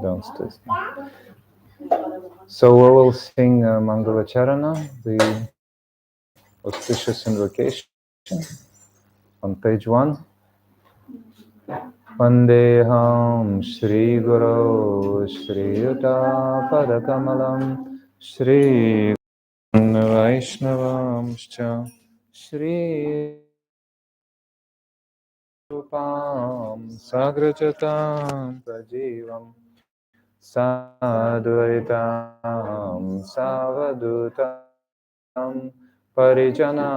downstairs. So we will sing Mangala Charana, the auspicious invocation, on page 1. Vandeham Shri Guru Shri Yuta Padakamalam Shri Vaishnavamscha Shri Rupam Sagrajatam Prajivam Sadvaitam Savadutam Parijana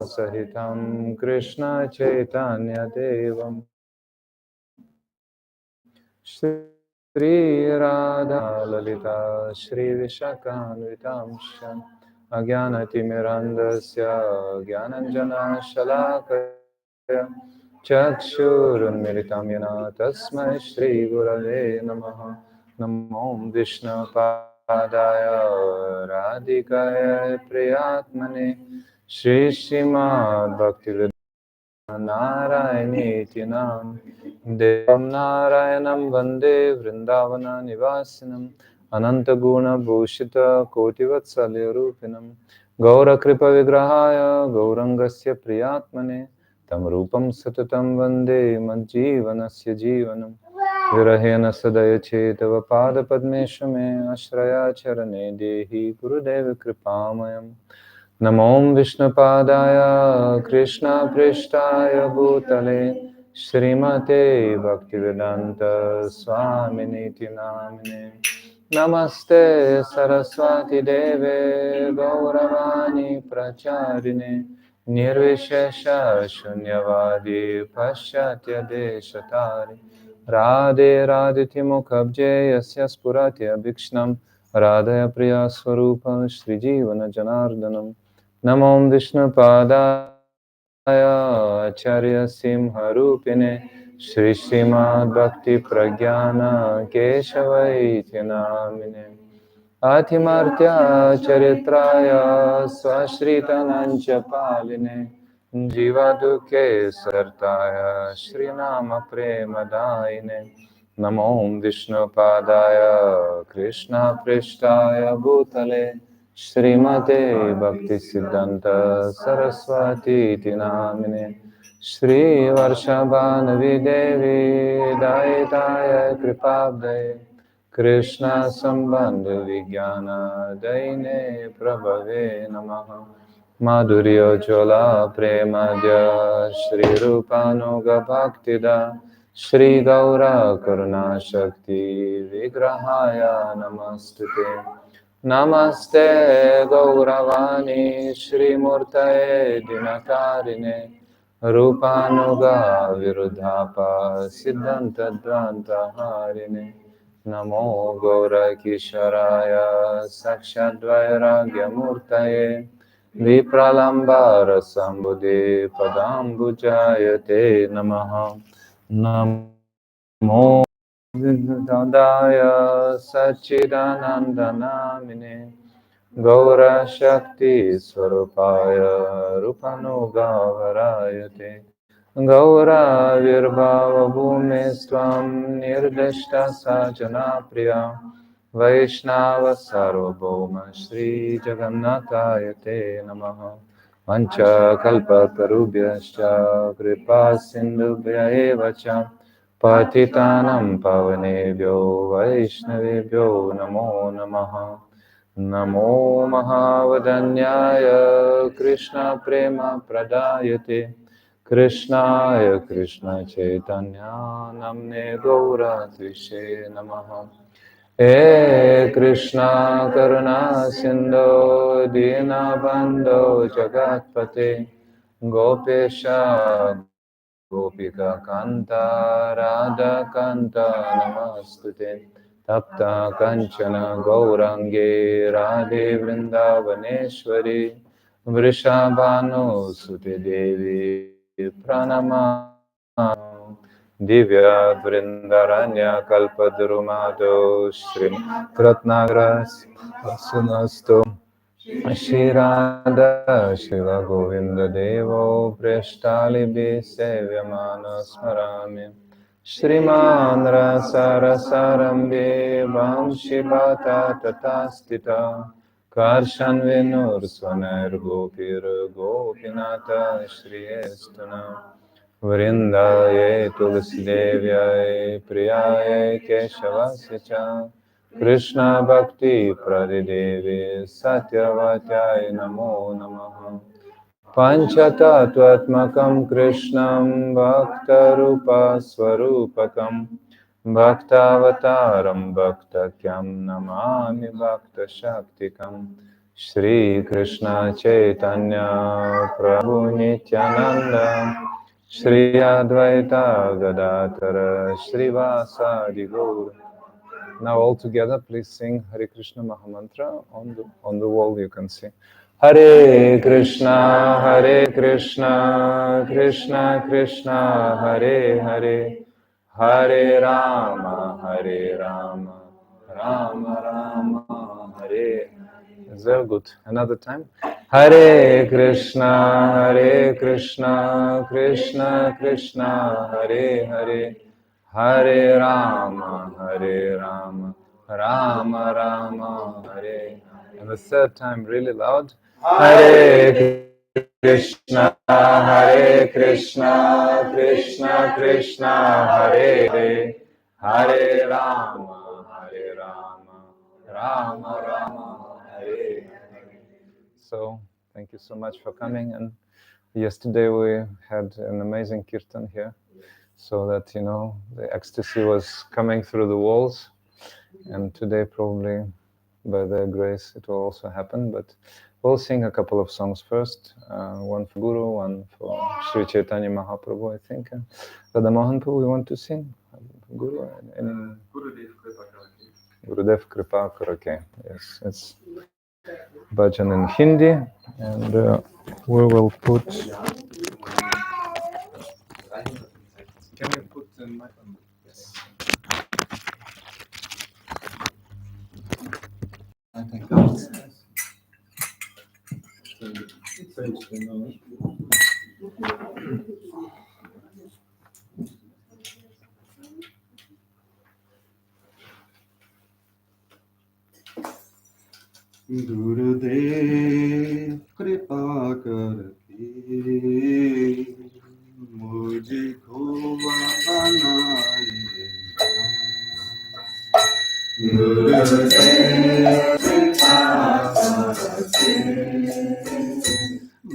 Sahitam Krishna Chaitanya Devam Shri Radha Lalita Shri Vishakanvitamsha Agyanatimirandasya Gyananjana Shalakaya Chakshurunmilitam Yana Tasmai Shri Gurave Namaha Namo Vishnu Padaya Radhikaya Priyatmane Shri Srimad Bhaktivedanta Narayani Nam Devam Narayanam Vande Vrindavana Nivasinam Anantaguna Bhushita Kotivatsalya Rupinam Gaura Kripa Vigrahaya Gaurangasya Priyatmane Tam Rupam Satatam Vande Majjivanasya Jivanam Virahena Sadaya Chetava Pada Padmeshame Ashraya Charane Dehi Gurudeva Kripamayam Namo Vishnupadaya Krishna Prishtaya Bhutale Srimate Bhaktivedanta Swaminiti Namine Namaste Saraswati Deve Gauravani Pracharine Nirvishesha Shunyavadi Paschatya Deshatari Radhe Radhiti Mukhabje Yasya Spuratya Bhikshnam Radhaya Priya Swarupa Shri Jivana Janardanam Namo Vishnu Padaya Acharya Simharupine Shri Srimad Bhakti Pragyana Keshavaithi Namine Atimartya Charitraya Swashritanancha Paline Jivaduke Sartaya Shri Nama Premadaine Namo Vishnu Padaya Krishna Prishtaya Bhutale Srimate Bhakti Siddhanta Saraswati Tinamine Shri Varshabhanavi Devi Daitaya Kripabde Krishna Sambandha Vijnana Daine Prabhave Namaha Madhurya Jala Premadya Shri Rupanuga Bhaktida Shri Gaura Karuna Shakti Vigrahaya Namastute Namaste Gauravani Shri Murtae Dinakarine Rupanuga Virudhapa Siddhanta Dvanta Harine Namo Gaura Kisharaya Sakshadvairagya Murtaye Vipralambara Sambudhi Padambujayate Namaha Namo Vidadaya Sachidanandanamine Gaura Shakti Swarupaya Rupanugavarayate Gaura Virbhava Bhume Svam Nirdishta Sajana Priya Vaishnava Sarvabhauma Shri Jagannatayate Namaha Vancha Kalpa Tarubhyascha Kripa Sindhubhya Evacha Patitanam Pavanebhyo Vaishnavebhyo Namo Namaha Namo Mahavadanyaya Krishna Prema Pradayate Krishnaya Krishna Chaitanya Namne Gaura Trishe Namaha He Krishna Karuna Sindhu Dinabandho Jagatpate Gopesha Gopika Kanta Radha Kanta Namastute Tapta Kanchana Gaurange Radhe Vrindavaneshwari Vrishabhanu Sute Devi Pranama Divya Vrindaranya Kalpadurumado Shri Ratnagra Sunasto Shri Radha Shiva Govinda Devo Preshtalibi Sevyamana Smarami Shriman Rasarasarambhe Vamshipata Tatastita Karshan Vinur Swanar Gopir Gopinata Shriyestuna Vrindaye Tulsidevyaye Priyaye Keshavasya Krishna Bhakti Pradidevi Satyavatyai Namo Namaha Panchatattvatmakam Krishnam Bhaktarupa Swarupakam Bhaktavataram Bhaktakyam Namami Bhakta Shaktikam Shri Krishna Chaitanya Prabhu Nityananda Shri Advaita Gadadhara Srivasadi Gaura. Now all together, please sing Hare Krishna Mahamantra on the wall. You can see Hare Krishna, Krishna Krishna, Hare Hare, Hare Rama, Rama Rama, Hare. Is that good? Another time. Hare Krishna, Krishna Krishna, Hare Hare. Hare Rama, Rama Rama, Hare. And the third time, really loud. Hare Krishna, Krishna Krishna, Hare Hare. Hare Rama, Rama Rama, Hare. So, thank you so much for coming. And yesterday we had an amazing kirtan here. So that, the ecstasy was coming through the walls. And today, probably, by their grace, it will also happen. But we'll sing a couple of songs first. One for Guru, one for Sri Chaitanya Mahaprabhu, I think. Radha Mohanpur, we want to sing? Guru? Gurudev Kripa Karake. Yes, it's bhajan in Hindi. And we will put... Can you put the mic on? Yes. I think that's Gurudev Kripa Karke Mujhko bana lena Gurudev Kripa Karke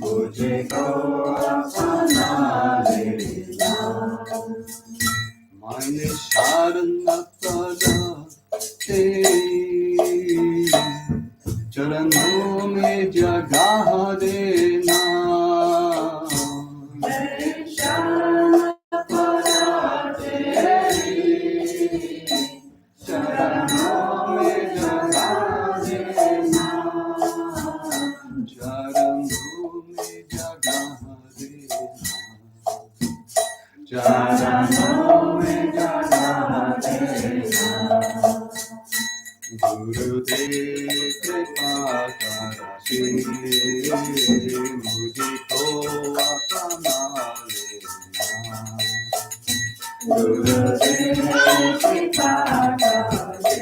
Mujhko bana lena Maine sharan pada teri चरणों में जगह देना शरण पड़ा तेरी चरणों में जगह देना चरणों में जगह देना चरणों में जगह देना Gurudev Kripa Karke Mujhko apna lena Gurudev Kripa Karke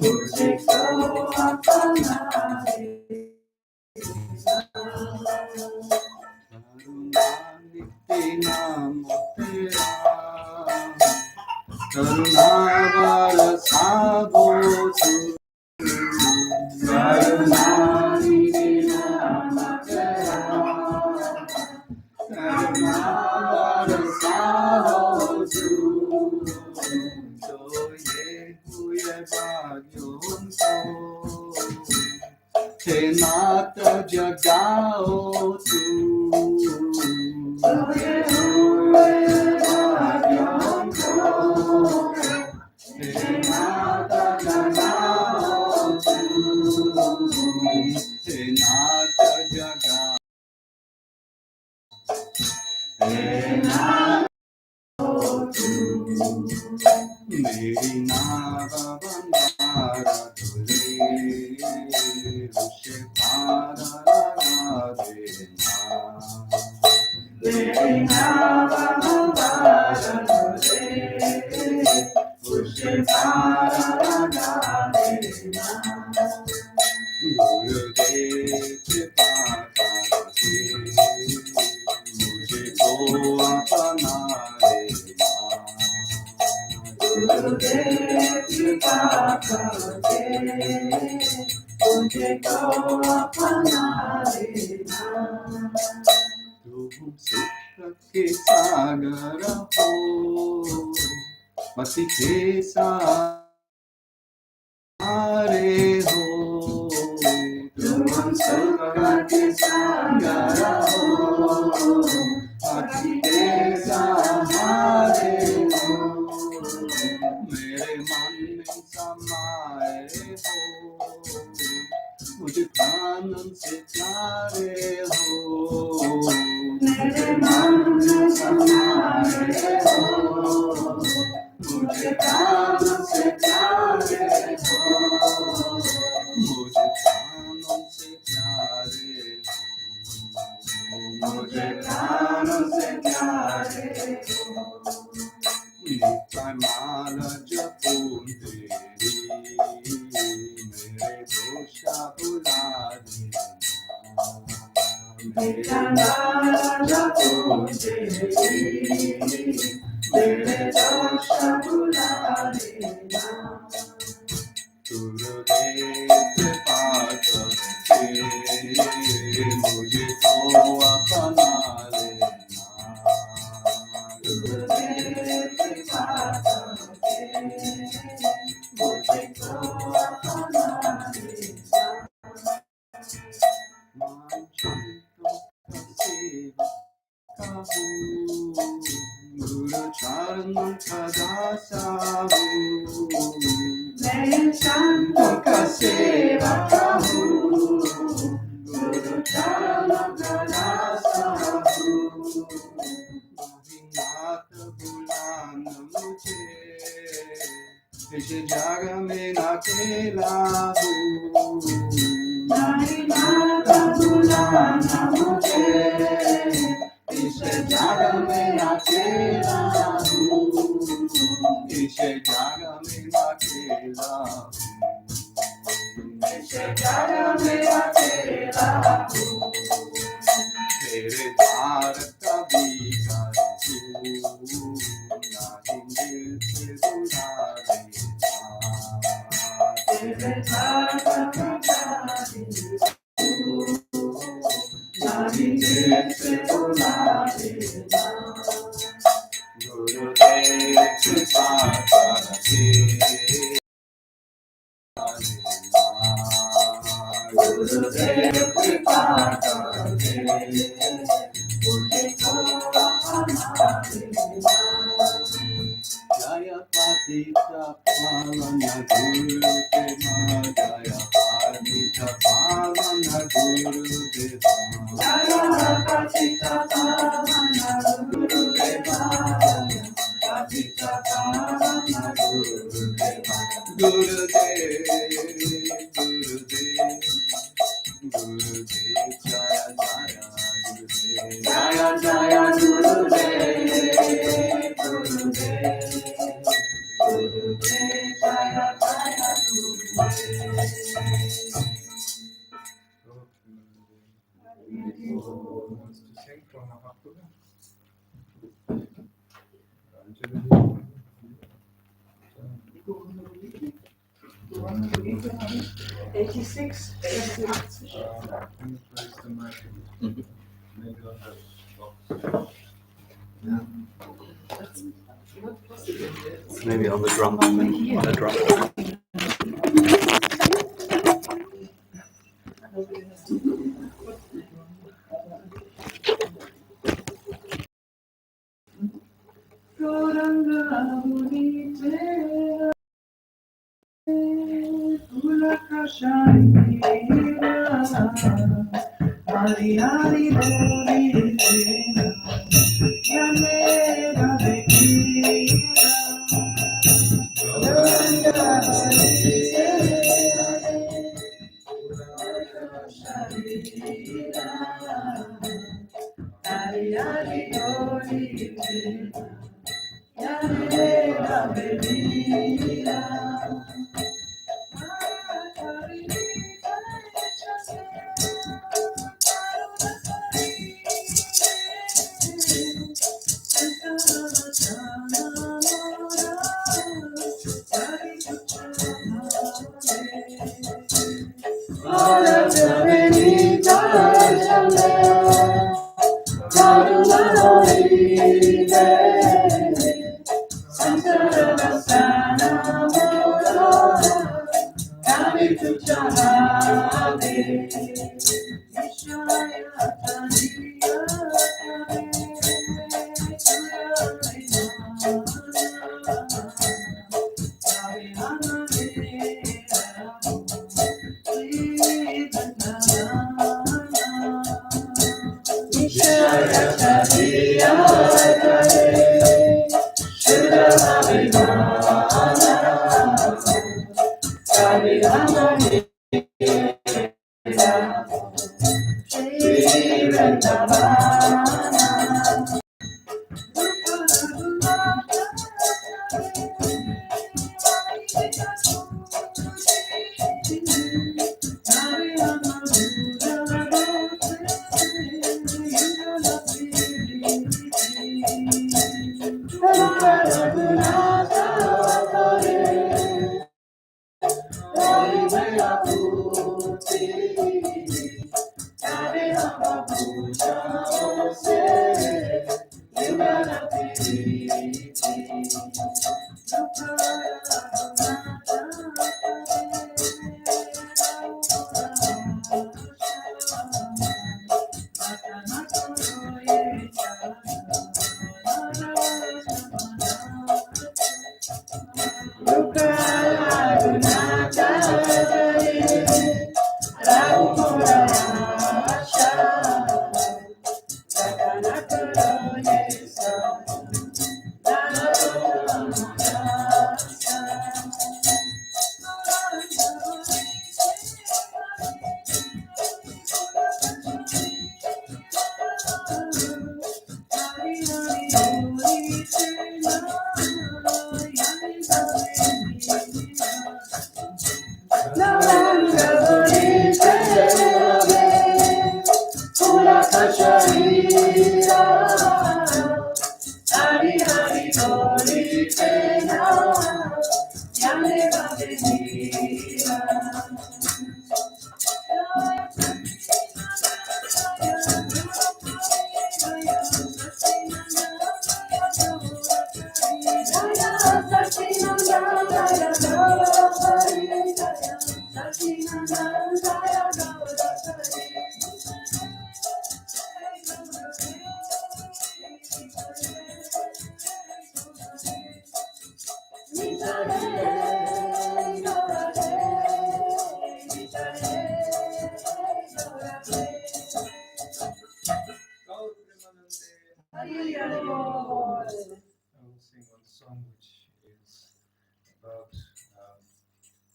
Mujhko apna lena Karunaniti naam tera Karuna barsa ho tu Karunaniti naam tera Karuna barsa ho tu To ye huye bhagyon ko He nata jagao tu To ye huye bhagyon ko He nata jagao tu He nata jagao He nata tu Meri Navadha-bhakti Rushe Para Radhe Meri Navadha-bhakti मति के सहारे हो तुम सबका के सहारा हो मति के सहारे हो मेरे मन में समाए हो मुझे आनंद से प्यारे हो मेरे मन में समाए हो मुझे आनंद से प्यारे हो मुझे आनंद से प्यारे हो मुझे आनंद से प्यारे हो नित्य माला जपूं तेरी मेरे दोष भुला देना नित्य माला जपूं तेरी मेरे दोष भुला देना गुरुदेव कृपा करके मुझे तो अपना लेना गुरुदेव कृपा करके मुझे तो अपना लेना गुरु चरण सदा साहू मैं शांत का सेवक हूँ गुरु चरण सदा साहू नाथ बुलाना मुझे इस जग में अकेला हूँ नाथ बुलाना मुझे इस जग में अकेला हूँ इस जग में अकेला इस जग में अकेला हूँ तेरे द्वार कभी नहीं दिल से बुला देना तेरे द्वार कभी नहीं दिल से बुला देना गुरुदेव कृपा करके गुरुदेव कृपा करके मुझे तो अपना लेना जय पतित पावन गुरुदेव जय पतित पावन गुरुदेव जय पतित पावन गुरुदेव पतित पावन गुरुदेव गुरुदेव गुरुदेव गुरुदेव जय जय गुरुदेव गुरुदेव गुरुदेव जय Wants to sing from Maharaja? 86. Maybe on the box. maybe on the drum. On the drum. Hari Hari Boli Navadha-bhakti Hari Hari Boli Navadha-bhakti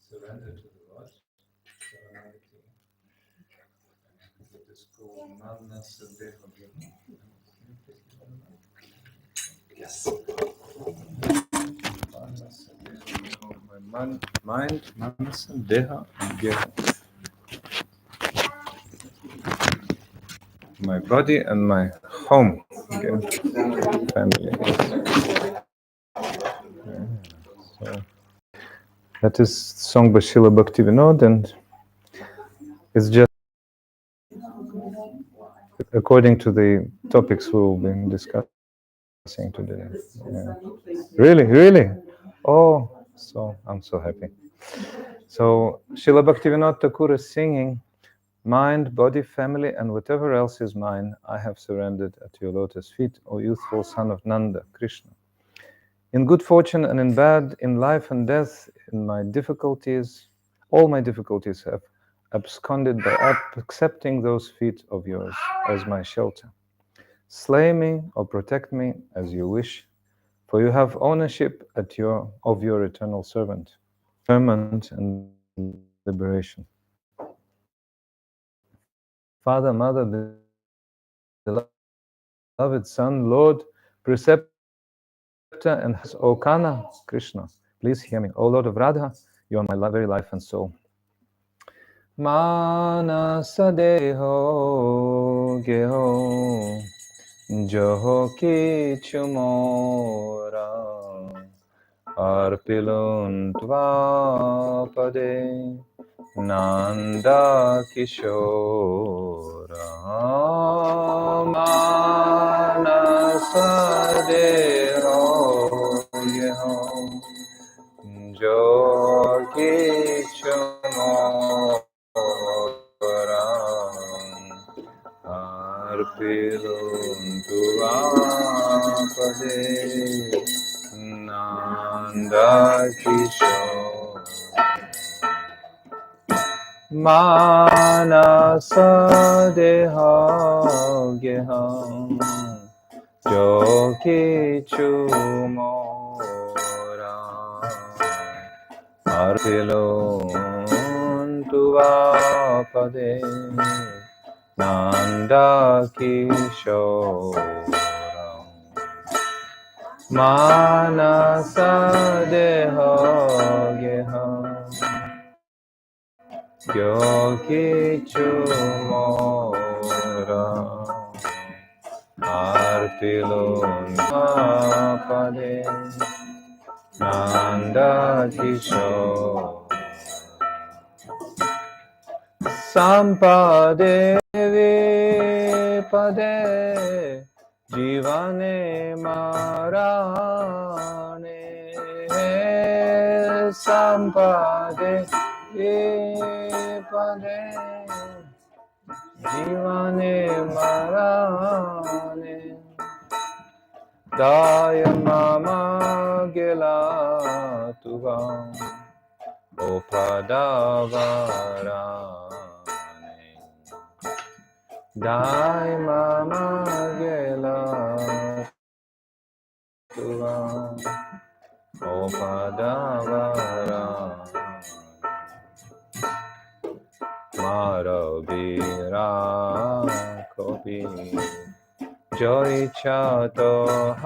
Surrender to the Lord. It is called Madhusudana. Yes. My mind, manas, deha, and geha. My body and my home. Family. So that is song by Srila Bhaktivedanta, and it's just according to the topics we will be discussing today. Yeah. Really? Oh, so I'm so happy. So Srila Bhaktivedanta Thakur is singing, mind, body, family, and whatever else is mine, I have surrendered at your lotus feet, O youthful son of Nanda, Krishna. In good fortune and in bad, in life and death, in my difficulties, all my difficulties have absconded by accepting those feet of yours as my shelter. Slay me or protect me as you wish, for you have ownership of your eternal servant, ferment and liberation. Father, Mother, beloved Son, Lord, Preceptor, and O Kana, Krishna, please hear me. O Lord of Radha, you are my very life and soul. Manasa deho geho joho kichu mora arpilun tva pade Nanda Kishora Manasa Deho Yeho Jo Kichumora Kishore Manasa Deha Geham Joki Chumora Artilon Tuvapade Nanda Kishora Manasa Deha Geham Yogi Chumora Artilon Pade Nanda Kishore Sampade Vipade Jivane Marane Sampade Vipade Jivane Marane Daya Mama Gela Tuvam Opadavarane Dai Mama Gela Tuvam Opadavarane Maravira Kopi Joy Chatohara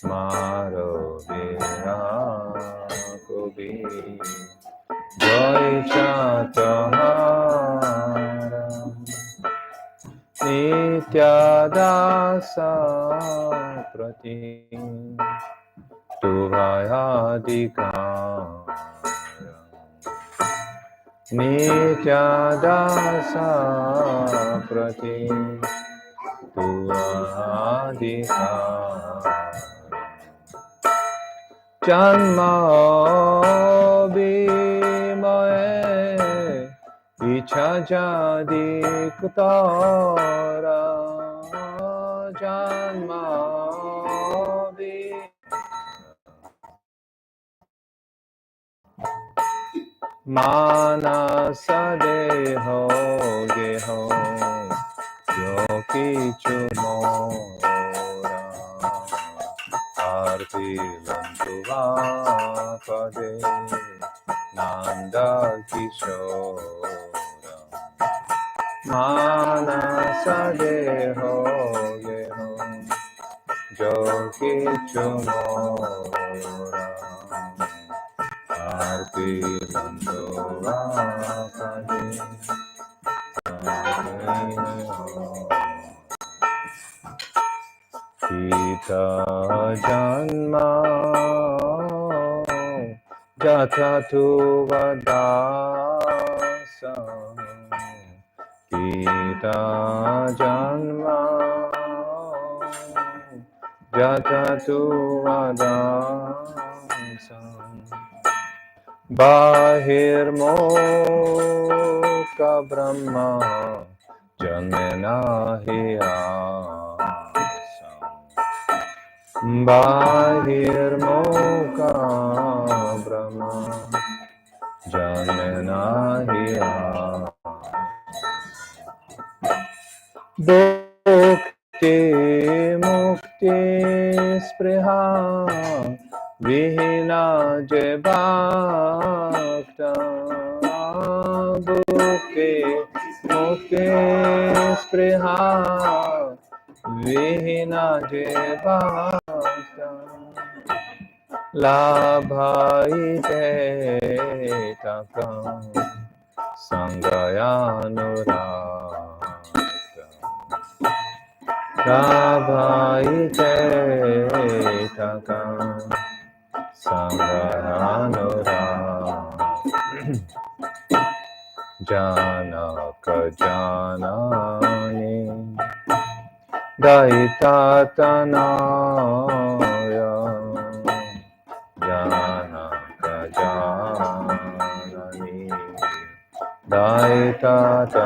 Maravira Kopi Joy Chatohara Nityadasa Prati Tuvayadikam Nityadasa Prati Tuvayadikam Janma Bhimae Icha Jadi Kutara Janma Manasa Deho Geho Yoki Chumora Arti Lantuva Pade Nanda Kishora Manasa Deho Geho Yoki Chumora Arti Lantuva Pade Kita Janma Jatatu Vadasa Kita Janma Jatatu Vadasa Bahir Mokha Brahma Janmena Hiyasam Bahir Mokha Brahma Janmena Hiyasam Bhukti Mukti Spriha Vihina je bhakta Bhukti Mukti Spriha Vihina je bhakta Labhaite takam Sangayanurata Labhaite takam Sangayanura Janaka Janani Daitatanaya Janaka Janani Daitatanaya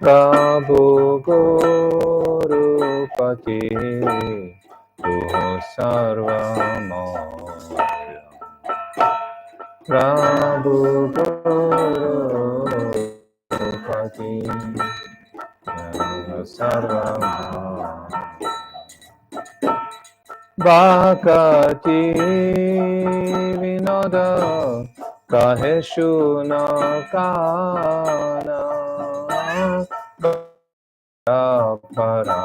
Prabhu Guru Pati sarvamaya Prabhu Pati sarvamaya Bhakati Vinoda Kaheshu no Kana Para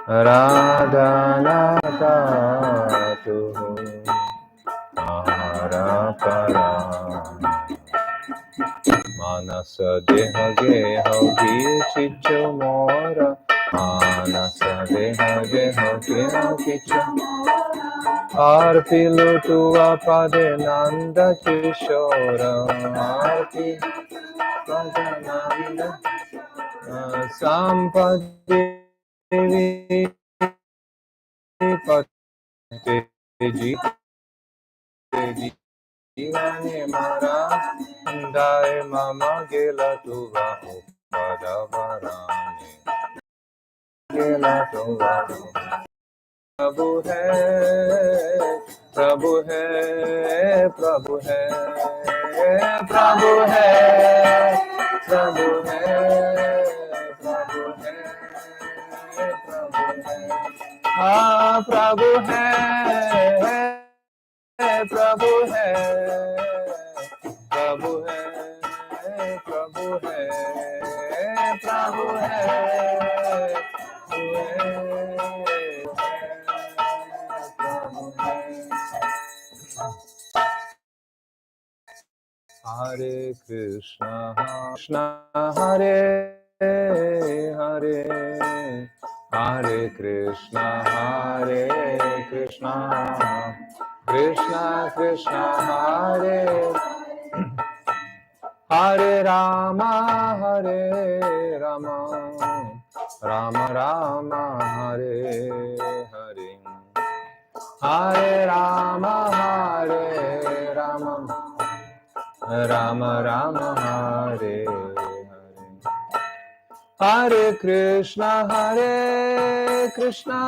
Radhanakatu Maharapara Manasa Deha Geha Vichicho Mora Manasa Deha Geha Geha Vichicho Arpilu Tua Pade Nanda Kishora Arpi Pade Nanda Sampade Pate Jivane Mara Dai Mama Gela Tuva Upadavarane Gela Tuva Prabhu hai Prabhu hai Prabhu hai Prabhu hai Prabhu hai Prabhu hai Prabhu hai Ah Prabhu hai Prabhu hai Prabhu hai Prabhu hai Prabhu hai Hare Krishna Krishna Hare Hare Hare Krishna Hare Krishna Krishna Krishna Hare Hare Rama Hare Rama Rama Rama Hare Hare Hare Rama Hare Rama Rama Rama Hare Hare Hare Krishna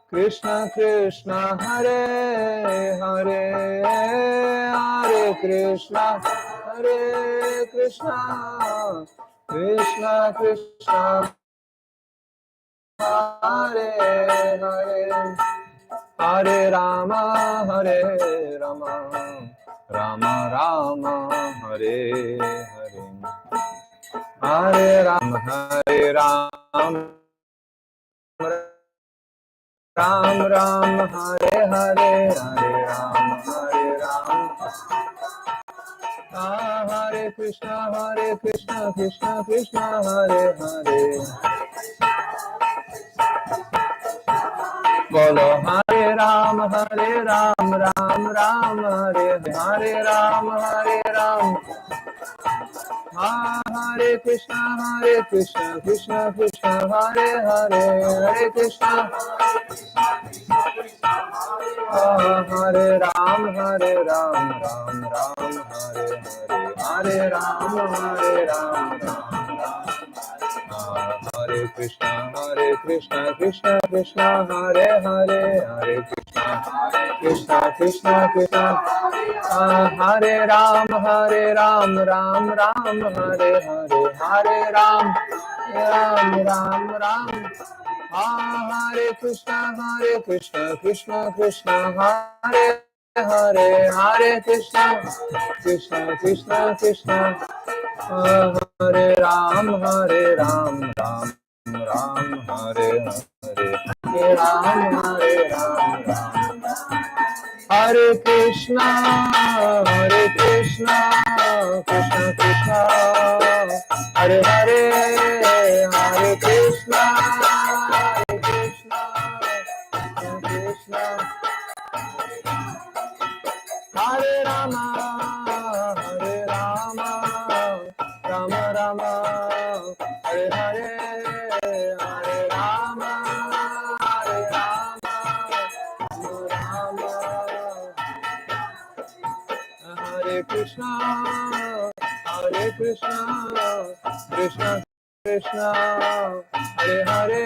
Krishna Krishna Hare Hare Hare Krishna Krishna Krishna Hare Hare Hare Rama Rama Rama Rama Hare Hare Hare Ram Ram Ram Hare Hare Hare Ram Hare Krishna Krishna Krishna Hare Hare Bolo Hare Ram Ram Ram Hare Hare Ram Hare Krishna Krishna Krishna Hare Hare Hare Krishna Hare Ram Hare Ram Hare Hare Ram Hare Krishna Krishna Krishna Hare Hare Hare Krishna Krishna Hare Ram Hare Ram Hare Hare Ram Hare Krishna Krishna Hare Hare Krishna Krishna Hare Ram Hare Ram Hare Hare Ram Hare Krishna Krishna Hare Hare Hare Krishna Krishna Hare Rama Rama Rama Hare Hare Hare Rama Rama Hare Krishna Krishna Krishna Hare Hare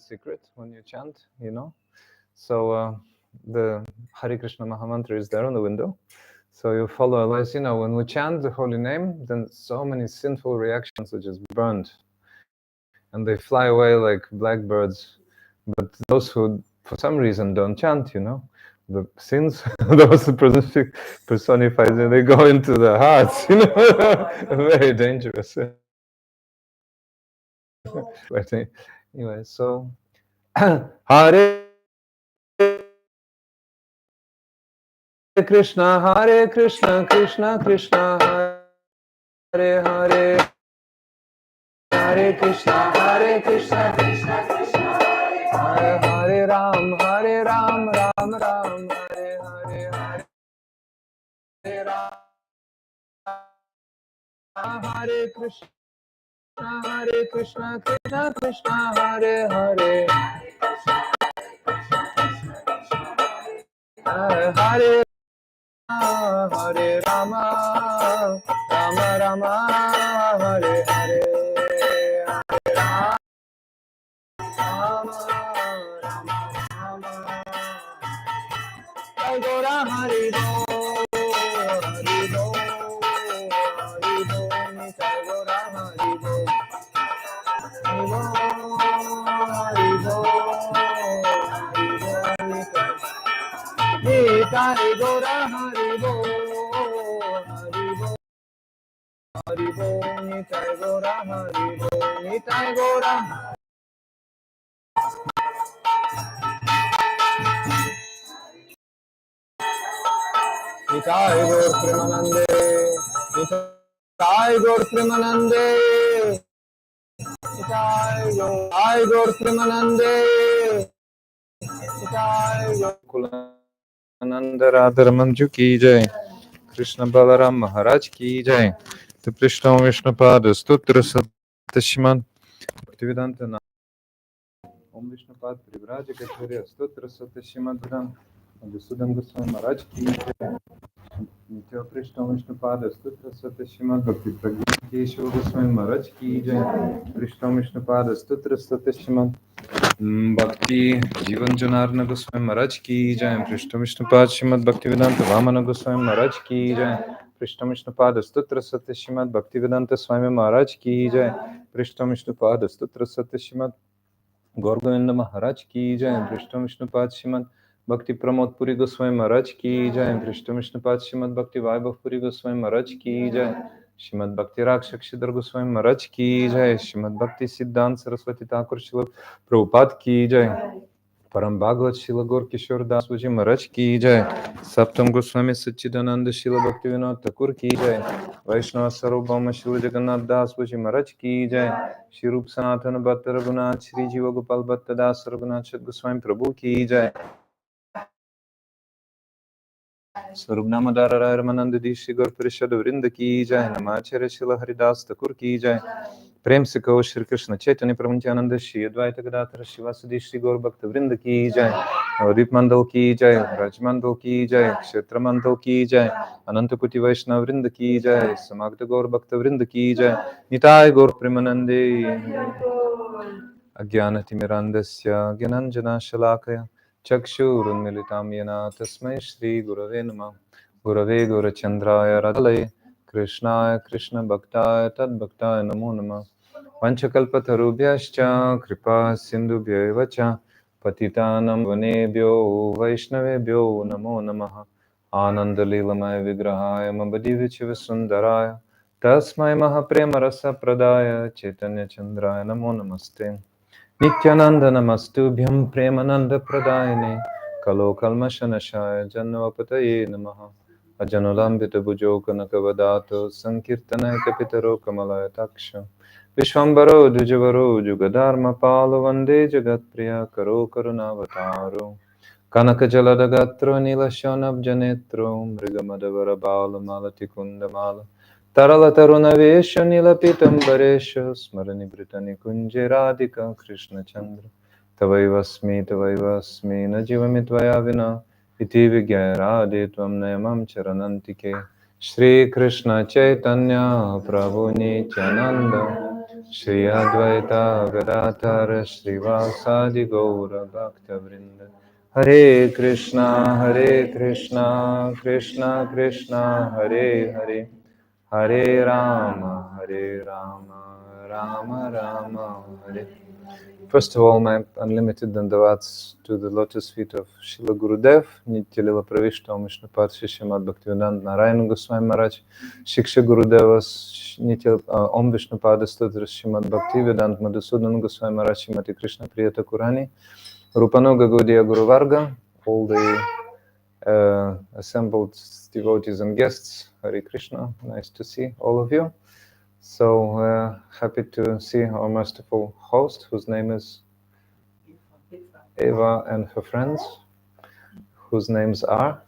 secret when you chant, you know. So the Hare Krishna Mahamantra is there on the window. So you follow, otherwise, you know, when we chant the holy name, then so many sinful reactions are just burned. And they fly away like blackbirds. But those who, for some reason, don't chant, you know, the sins, those personified, they go into the hearts, you know, very dangerous. But anyway, so Hare Krishna, Krishna Krishna, Hare Hare, Hare Krishna, Krishna Krishna, Hare Hare Ram, Ram Ram, Hare Hare, Hare Ram, Hare Krishna, Krishna Krishna, Hare Hare, Hare Hare Rama, Rama, Hare Hare, Hare Rama, Rama, Jai Gora Hari Bo, Hari Bo, Hari Bo, Jai Gora Hari Bo, Hari Bo, Hari Bo, Hari Bo, Jai Gora Hari Bo, Hari Bo, Hari Bo, Jai Gora Hari Bo, Jai Gora. Nitai Gaur Premanande, Nitai Gaur Premanande, Nitai Gaur Premanande, Nitai Gaur Kulananda Radha Manju ki jai, Krishna Balaram Maharaj ki jai, the Krishna Vishnu Pada Stutra Satashman Bhaktivedanta Om Vishnu Pada Privraj Kacharya Stutra Satashman Madhusudana Goswami Maharaj ki jai. Nitya Krishna Vishnu Pada Stutra Satya Srimad Bhakti Pragya Keshav Goswami Maharaj ki jai. Krishna Vishnu Pada Stutra Satya Srimad Bhakti Jivan Janarna Goswami Maharaj ki jai. Krishna Vishnu Pada Srimad Bhaktivedanta Vamana Goswami Maharaj ki jai. Krishna Vishnu Pada Stutra Satya Srimad Bhaktivedanta Swami Maharaj ki jai. Krishna Vishnu Pada Stutra Satya Srimad Gaur Govinda Maharaj ki jai. Krishna Vishnu Pada Srimad Bhakti Pramod Puri Goswami Maharaj ki jai. Krishna Vishnu Pad Srimad Bhakti Vaibhav Puri Goswami Maharaj ki jai. Srimad Bhakti Rakshakshidhar Goswami Maharaj ki jai. Srimad Bhakti Siddhanta Saraswati Thakur Srila Prabhupada ki jai. Param Bhagavad Srila Gaur Kishore Das Baji Maharaj ki jai. Saptam Goswami Satchidananda Srila Bhakti Vinod Thakur ki jai. Vaishnava Sarvabhauma Srila Jagannath Das Baji Maharaj ki jai. Shri Rup Sanatana Bhatta Raghunath Shri Jiva Gopal Bhatta Das Raghunath Shat Goswami Prabhu ki jai. Sarvnamodara Ramananda Dishi Gaur Parishad Vrinda ki jai. Namacharya Shila Haridas Thakur ki jai. Prem se kaho Shri Krishna Chaitanya Prabhu Shri Advaita Gadadhara Shivasadi Shri Gaur Bhakta Vrinda ki jai. Navadip Mandal ki jai. Raj Mandal ki jai. Kshetra Mandal ki jai. Anantaputi Vaishnava Vrinda ki jai. Samagda Gaur Bhakta Vrinda ki jai. Nitai Gaur Premanande Ajnanatimirandasya Gyananjana Shalakaya Chakshurunmilitam Yena Tasmai Shri Gurave Namah Gurave Gurachandraya Radhalaya Krishnaya Krishna Bhaktaya Tad Bhaktaya Namo Namah Vanchakalpatarubhyascha Kripa Sindhubhya Vacha Patitanam Vanebhyo Vaishnavebhyo Namo Namah Ananda Lilamaya Vigrahaya Mabadivicha Sundaraya Tasmai Mahaprema Rasa Pradaya Chaitanya Chandraya Namo Namaste Nityananda Namastubhyam Premananda Pradayane Kalo Kalmashanashaya Janvapataye Namaha Ajanulambita Bujoka Nakavadato Sankirtana Kapitaro Kamalaya Taksha Vishwambaro Dujavaro Jugadharma Palo Vande Jagat Priya Karo Karunavataro Kanaka Jaladagatro Nilashonab Janetro Mrigamadavara Bala Malatikunda Mala Tarala Tarunavesha Nilapitambaresha Smarani Britani Kunje Radhika Krishna Chandra Tavaivasmi Najivamitvaya Vina Iti Vigyaya Radhe Tvam Nayamam Charanantike Shri Krishna Chaitanya Prabhu Nityananda Shri Advaita Gadadhara Srivasadi Gaura Bhakta Vrinda. Hare Krishna, Krishna Krishna, Hare Hare, Hare Rama, Rama Rama, Hare. First of all, my unlimited dandavats to the lotus feet of Srila Gurudev, Nitya Lila Pravishta, Om Vishnupad, Srimad Bhaktivedanta, Narayana Goswami Maharaj, Shiksha Gurudevas, Nitya Om Vishnupad, Stotra Srimad Bhaktivedanta, Madhusudana Goswami Maharaj, Srimati Krishna Priyata Kurani, Rupanuga Gaudiya Guru Varga, all the assembled devotees and guests. Hare Krishna, nice to see all of you. So happy to see our merciful host, whose name is Eva, and her friends, whose names are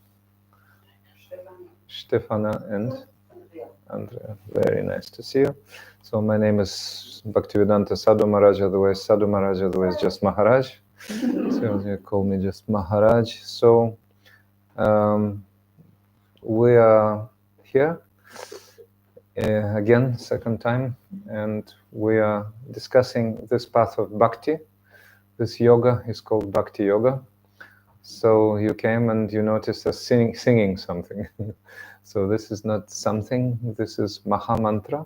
Stefana and Andrea. Very nice to see you. So my name is Bhaktivedanta Sadhu Maharaj, otherwise Sadhu Maharaj, otherwise just Maharaj. So they call me just Maharaj. So we are here again, second time, and we are discussing this path of bhakti. This yoga is called Bhakti-yoga. So you came and you noticed us singing something. So this is not something, this is Maha Mantra,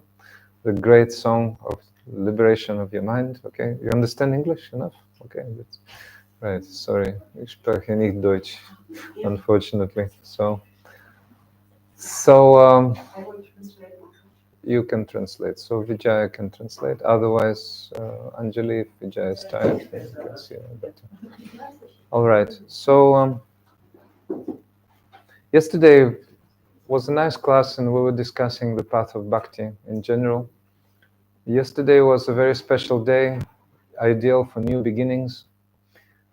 the great song of liberation of your mind. Okay, you understand English enough? Okay, that's right. Sorry, ich spreche nicht Deutsch, unfortunately. So you can translate. So Vijaya can translate. Otherwise, Anjali, if Vijaya is tired, you can see her better. All right. So yesterday was a nice class, and we were discussing the path of bhakti in general. Yesterday was a very special day, ideal for new beginnings.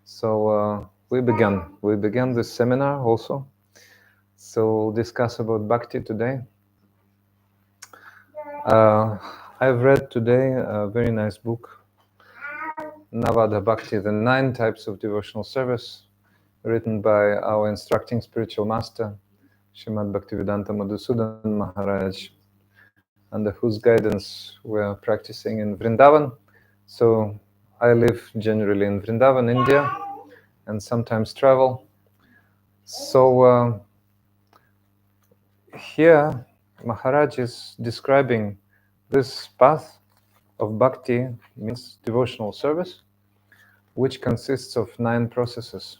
So we began this seminar also. So we'll discuss about bhakti today. I've read today a very nice book, Navadha-bhakti, the 9 types of devotional service, written by our instructing spiritual master, Srimad Bhaktivedanta Madhusudana Maharaj, under whose guidance we are practicing in Vrindavan. So I live generally in Vrindavan, India, and sometimes travel. So here Maharaj is describing this path of bhakti, means devotional service, which consists of 9 processes.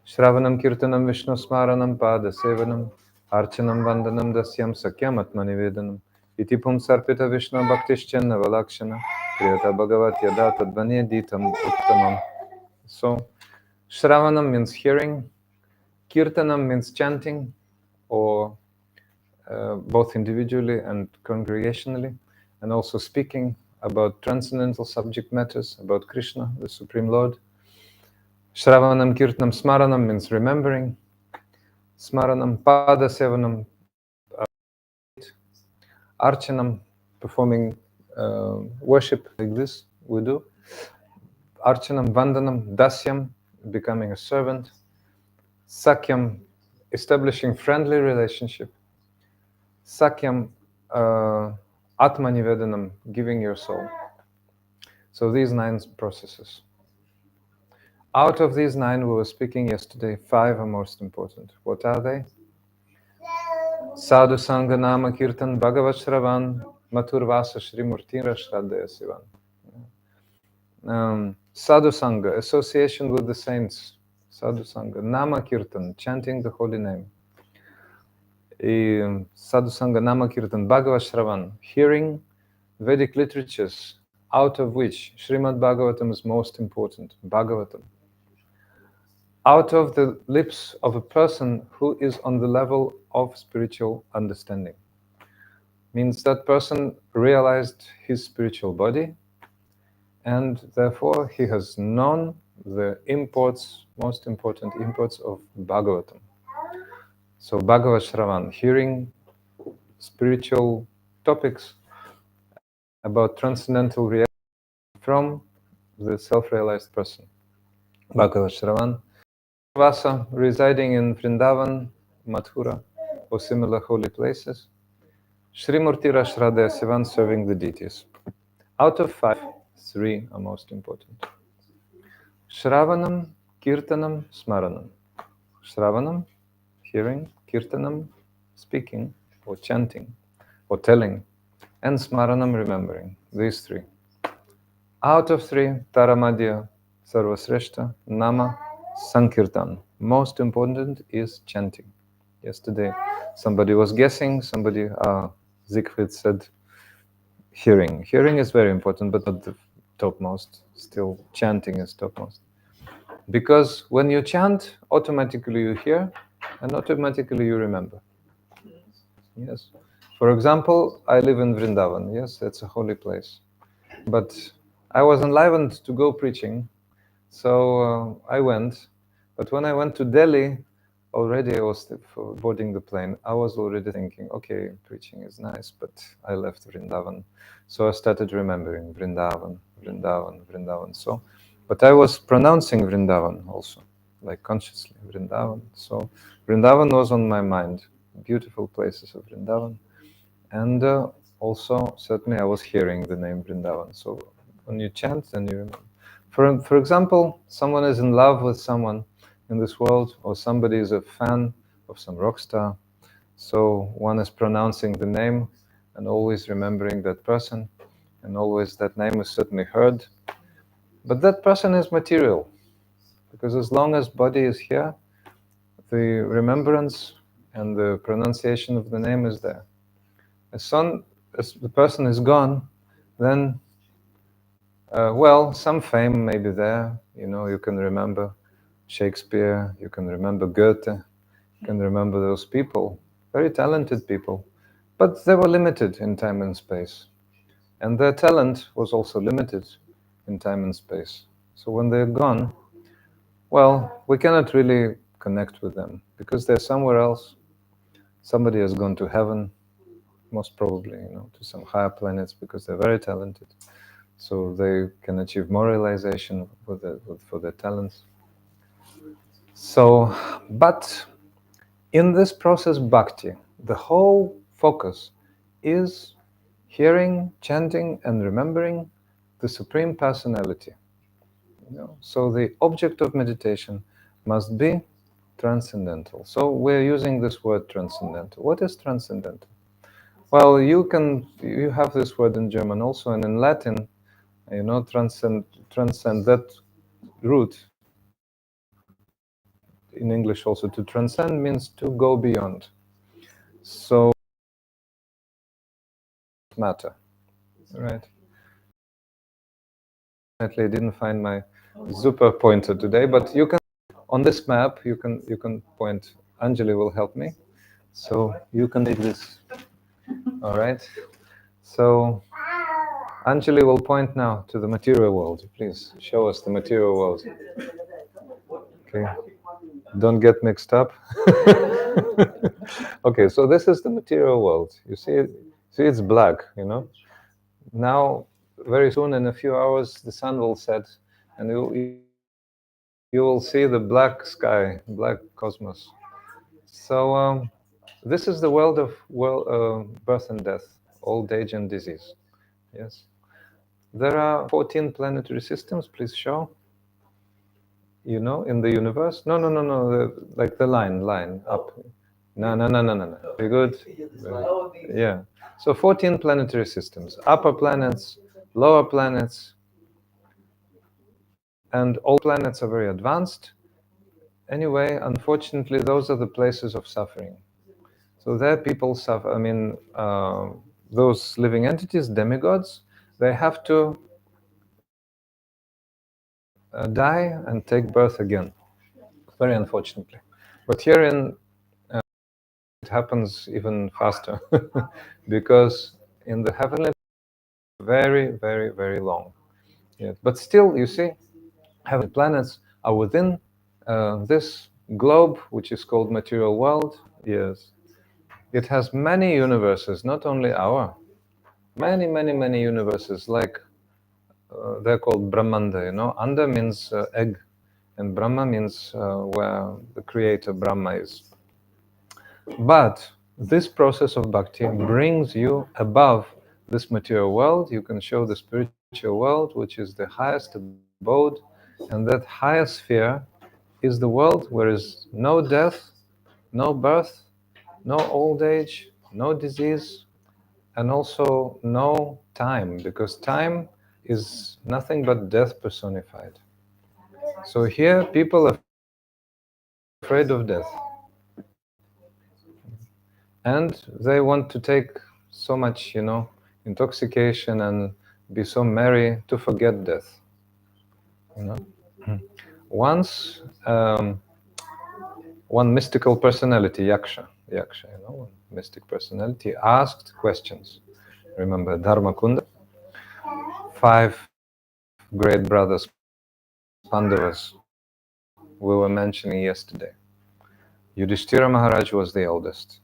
Shravanam, Kirtanam, Vishnu Smaranam, Pada Sevanam, Archanam, Vandanam, Dasyam, Sakyam, Atmanivedanam, Itipum Sarpita Vishnu Bhaktishchanna Valakshana, Priyata Bhagavat Yada Tadvanya Ditam Uttamam. So, Shravanam means hearing, Kirtanam means chanting, or both individually and congregationally, and also speaking about transcendental subject matters, about Krishna, the Supreme Lord. Shravanam, Kirtanam, Smaranam means remembering. Smaranam, Pada Sevanam, Archanam, performing worship like this, we do. Archanam, Vandanam, Dasyam, becoming a servant. Sakyam, establishing friendly relationship. Sakyam, Atmanivedanam, giving your soul. So these 9 processes. Out of these 9 we were speaking yesterday, 5 are most important. What are they? Sadhu Sangha Nama Kirtan Bhagavat Shravan Mathur Vasa Shri Murtira Shraddhaya Sivan. Sadhu Sangha, association with the saints. Sadhu Sangha. Nama Kirtan, chanting the holy name. Sadhu Sangha Nama Kirtan Bhagavat Shravan, hearing Vedic literatures, out of which Srimad Bhagavatam is most important. Bhagavatam. Out of the lips of a person who is on the level of spiritual understanding. Means that person realized his spiritual body, and therefore he has known the imports, most important imports of Bhagavatam. So Bhagavat Shravan, hearing spiritual topics about transcendental reality from the self-realized person. Bhagavat Shravan. Vasa, residing in Vrindavan, Mathura, or similar holy places. Srimurti Shraddhaya Sivan, serving the deities. Out of 5, 3 are most important. Shravanam, Kirtanam, Smaranam. Shravanam, hearing, Kirtanam, speaking or chanting or telling, and Smaranam, remembering. These 3. Out of 3, Taramadya, Sarvasreshta, Nama, Sankirtan. Most important is chanting. Yesterday, somebody was guessing, Siegfried said, hearing. Hearing is very important, but not the topmost. Still, chanting is topmost. Because when you chant, automatically you hear, and automatically you remember. Yes. For example, I live in Vrindavan. Yes, it's a holy place. But I was enlivened to go preaching, so I went. But when I went to Delhi, already I was boarding the plane. I was already thinking, okay, preaching is nice, but I left Vrindavan. So I started remembering Vrindavan, Vrindavan, Vrindavan. So, but I was pronouncing Vrindavan also, like consciously, Vrindavan. So Vrindavan was on my mind, beautiful places of Vrindavan. And also, certainly, I was hearing the name Vrindavan. So when you chant, then you remember. For example, someone is in love with someone in this world, or somebody is a fan of some rock star. So one is pronouncing the name and always remembering that person, and always that name is certainly heard. But that person is material, because as long as body is here, the remembrance and the pronunciation of the name is there. As soon as the person is gone, then, well, some fame may be there. You know, you can remember Shakespeare, you can remember Goethe, you can remember those people, very talented people. But they were limited in time and space. And their talent was also limited in time and space. So when they're gone, well, we cannot really connect with them because they're somewhere else. Somebody has gone to heaven, most probably, you know, to some higher planets because they're very talented. So they can achieve more realization for their talents. So, but in this process, bhakti, the whole focus is hearing, chanting, and remembering the Supreme Personality. You know? So the object of meditation must be transcendental. So we're using this word transcendental. What is transcendental? Well, you have this word in German also, and in Latin, you know, transcend, that root in English also. To transcend means to go beyond. So matter, right? I didn't find my super pointer today, but you can on this map you can point. Anjali will help me, so you can take this. All right. So Anjali will point now to the material world. Please show us the material world. Okay. Don't get mixed up. Okay, so this is the material world. You see, it's black. You know. Now, very soon, in a few hours, the sun will set, and you will see the black sky, black cosmos. So this is the world of birth and death, old age and disease. Yes. There are 14 planetary systems. Please show. You know, in the universe. No. Like the line up. No. Very good. Yeah. So 14 planetary systems. Upper planets, lower planets, and all planets are very advanced. Anyway, unfortunately, those are the places of suffering. So there people suffer. I mean, those living entities, demigods, they have to die and take birth again, very unfortunately. But here it happens even faster because in the heavenly very, very, very long. Yeah. But still, you see, heavenly planets are within this globe, which is called material world. Yes. It has many universes, not only our. Many universes, like they're called Brahmanda, you know. Anda means egg, and Brahma means where the creator Brahma is. But this process of bhakti brings you above this material world, you can show the spiritual world, which is the highest abode, and that higher sphere is the world where is no death, no birth, no old age, no disease, and also no time, because time is nothing but death personified. So here people are afraid of death, and they want to take so much, intoxication and be so merry to forget death. You know, once one mystical personality, Yaksha, one mystic personality asked questions. Remember Dharmakunda, 5 great brothers, Pandavas, we were mentioning yesterday. Yudhishthira Maharaj was the eldest.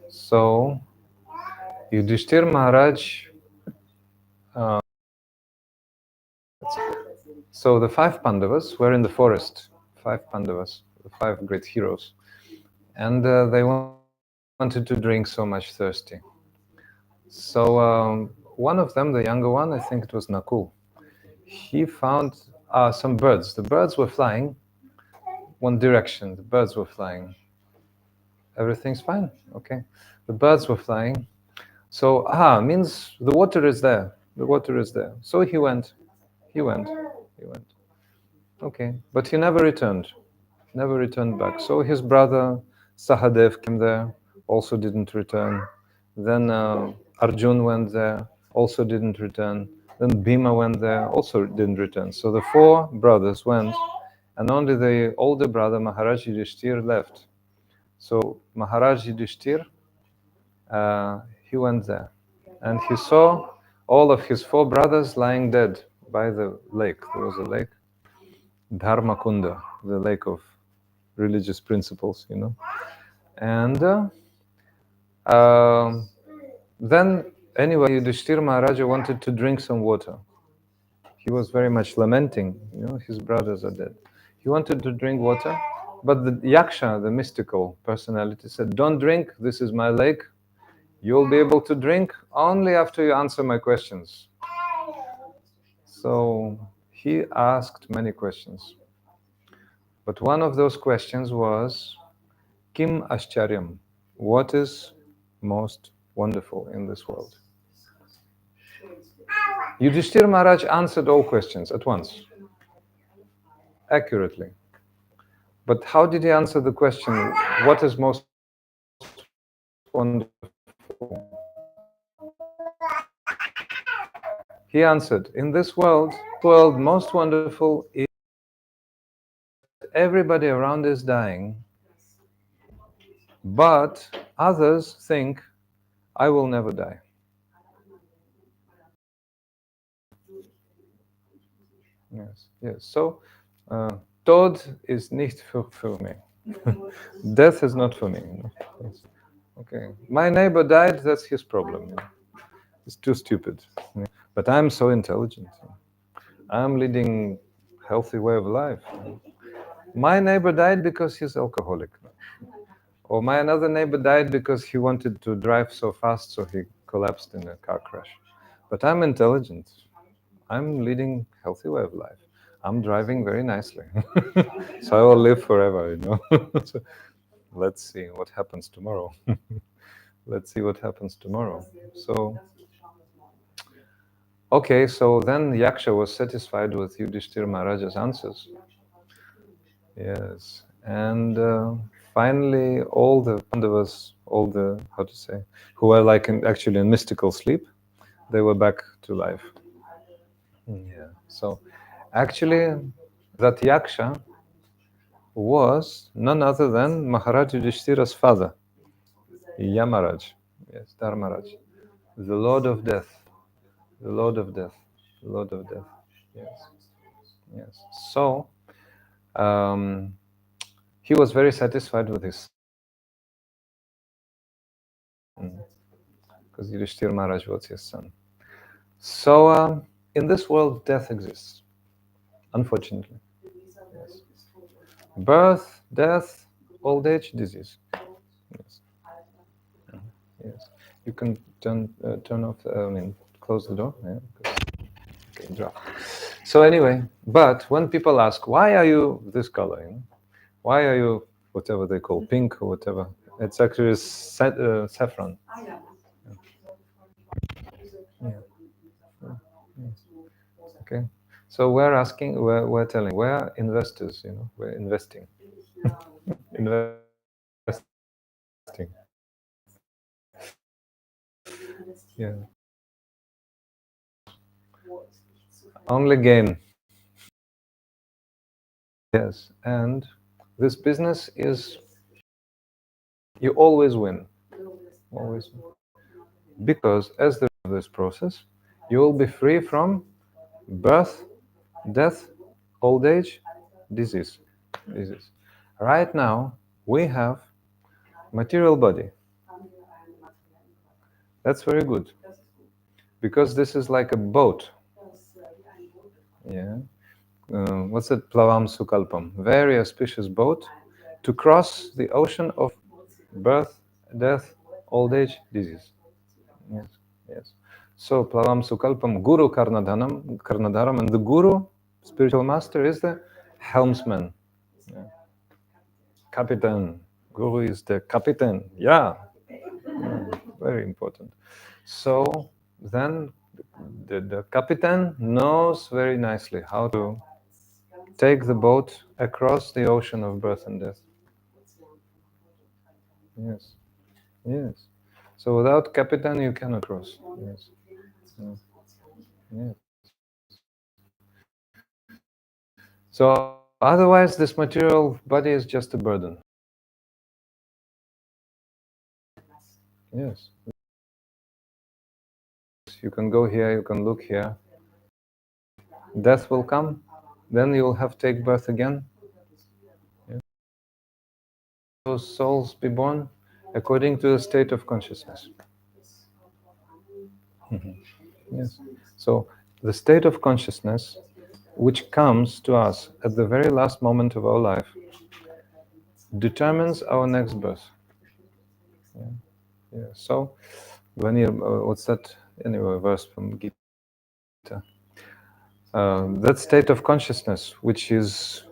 So Yudhishthira Maharaj, so the 5 Pandavas were in the forest, 5 Pandavas, the 5 great heroes, and they wanted to drink so much thirsty. So one of them, the younger one, I think it was Nakul, he found some birds. The birds were flying one direction. The birds were flying. Everything's fine. Okay. The birds were flying. So, means the water is there. The water is there. So he went. He went. He went. Okay. But he never returned. Never returned back. So his brother Sahadev came there, also didn't return. Then Arjun went there, also didn't return. Then Bhima went there, also didn't return. So the 4 brothers went, and only the older brother Maharaj Yudhishthir left. So Maharaj Yudhishthir, he went there, and he saw all of his 4 brothers lying dead by the lake. There was a lake, Dharmakunda, the lake of religious principles. And then, anyway, Yudhishthira Maharaja wanted to drink some water. He was very much lamenting, his brothers are dead. He wanted to drink water, but the Yaksha, the mystical personality, said, "Don't drink, this is my lake. You'll be able to drink only after you answer my questions." So he asked many questions. But one of those questions was, Kim Ashcharyam? What is most wonderful in this world? Yudhishthira Maharaj answered all questions at once, accurately. But how did he answer the question, what is most wonderful? He answered, in this world, most wonderful is that everybody around is dying, but others think, I will never die. Yes. So, Tod is nicht für mich. Death is not for me. Yes. Okay. My neighbor died, that's his problem. He's too stupid. But I'm so intelligent. I'm leading healthy way of life. My neighbor died because he's alcoholic. Or my another neighbor died because he wanted to drive so fast, so he collapsed in a car crash. But I'm intelligent. I'm leading healthy way of life. I'm driving very nicely. So I will live forever, So let's see what happens tomorrow. Let's see what happens tomorrow. So, okay, so then Yaksha was satisfied with Yudhishthira Maharaja's answers. Yes. And finally, all the Pandavas, who were like actually in mystical sleep, they were back to life. Yeah. So actually, that Yaksha was none other than Maharaj Yudhishthira's father, Yamaraj. Yes, Dharmaraj. The Lord of Death. The Lord of Death. The Lord of Death. Yes. So, he was very satisfied with his son, because Yudhishthira Maharaj was his son. So, in this world, death exists, unfortunately. Yes. Birth, death, old age, disease. Yes. You can turn off. Close the door. Yeah. Okay, drop. So anyway, but when people ask, why are you this color? Why are you whatever they call pink or whatever? It's actually saffron. Yeah. Okay. So we're asking, we're telling, we're investors. We're investing, investing. Yeah. Only gain. Yes, and this business is you always win, always, because as the this process, you will be free from birth, death, old age, disease. Disease. Right now, we have material body. That's very good because this is like a boat. Yeah. What's it? Plavam Sukalpam. Very auspicious boat to cross the ocean of birth, death, old age, disease. Yes, yes. So Plavam Sukalpam, Guru Karnadaram, and the Guru, spiritual master, is the helmsman. Yeah. Captain. Guru is the captain. Yeah. Very important. So then the captain knows very nicely how to take the boat across the ocean of birth and death. Yes, yes. So without captain, you cannot cross. Yes, yes, yes. So otherwise, this material body is just a burden. Yes. You can go here, you can look here. Death will come, then you will have to take birth again. Yes. Those souls be born according to the state of consciousness. Yes. So the state of consciousness, which comes to us at the very last moment of our life, determines our next birth. Yeah. Yeah. So when you, what's that? Anyway, verse from Gita. That state of consciousness, which is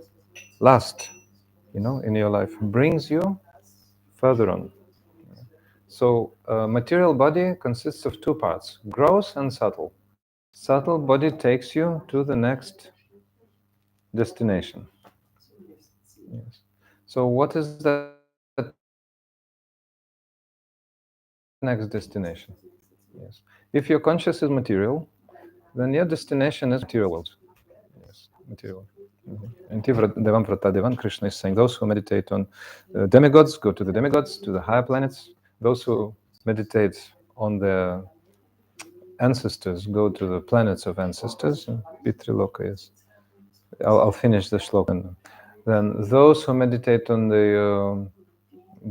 last, in your life, brings you further on. So material body consists of two parts: gross and subtle. Subtle body takes you to the next destination. Yes. So what is that next destination? Yes. If your conscious is material, then your destination is material world. Yes, material. Devam Vrata Devan, Krishna is saying, those who meditate on demigods go to the demigods, to the higher planets. Those who meditate on the ancestors go to the planets of ancestors. Pitriloka, yes. I'll finish the shloka. Then those who meditate on the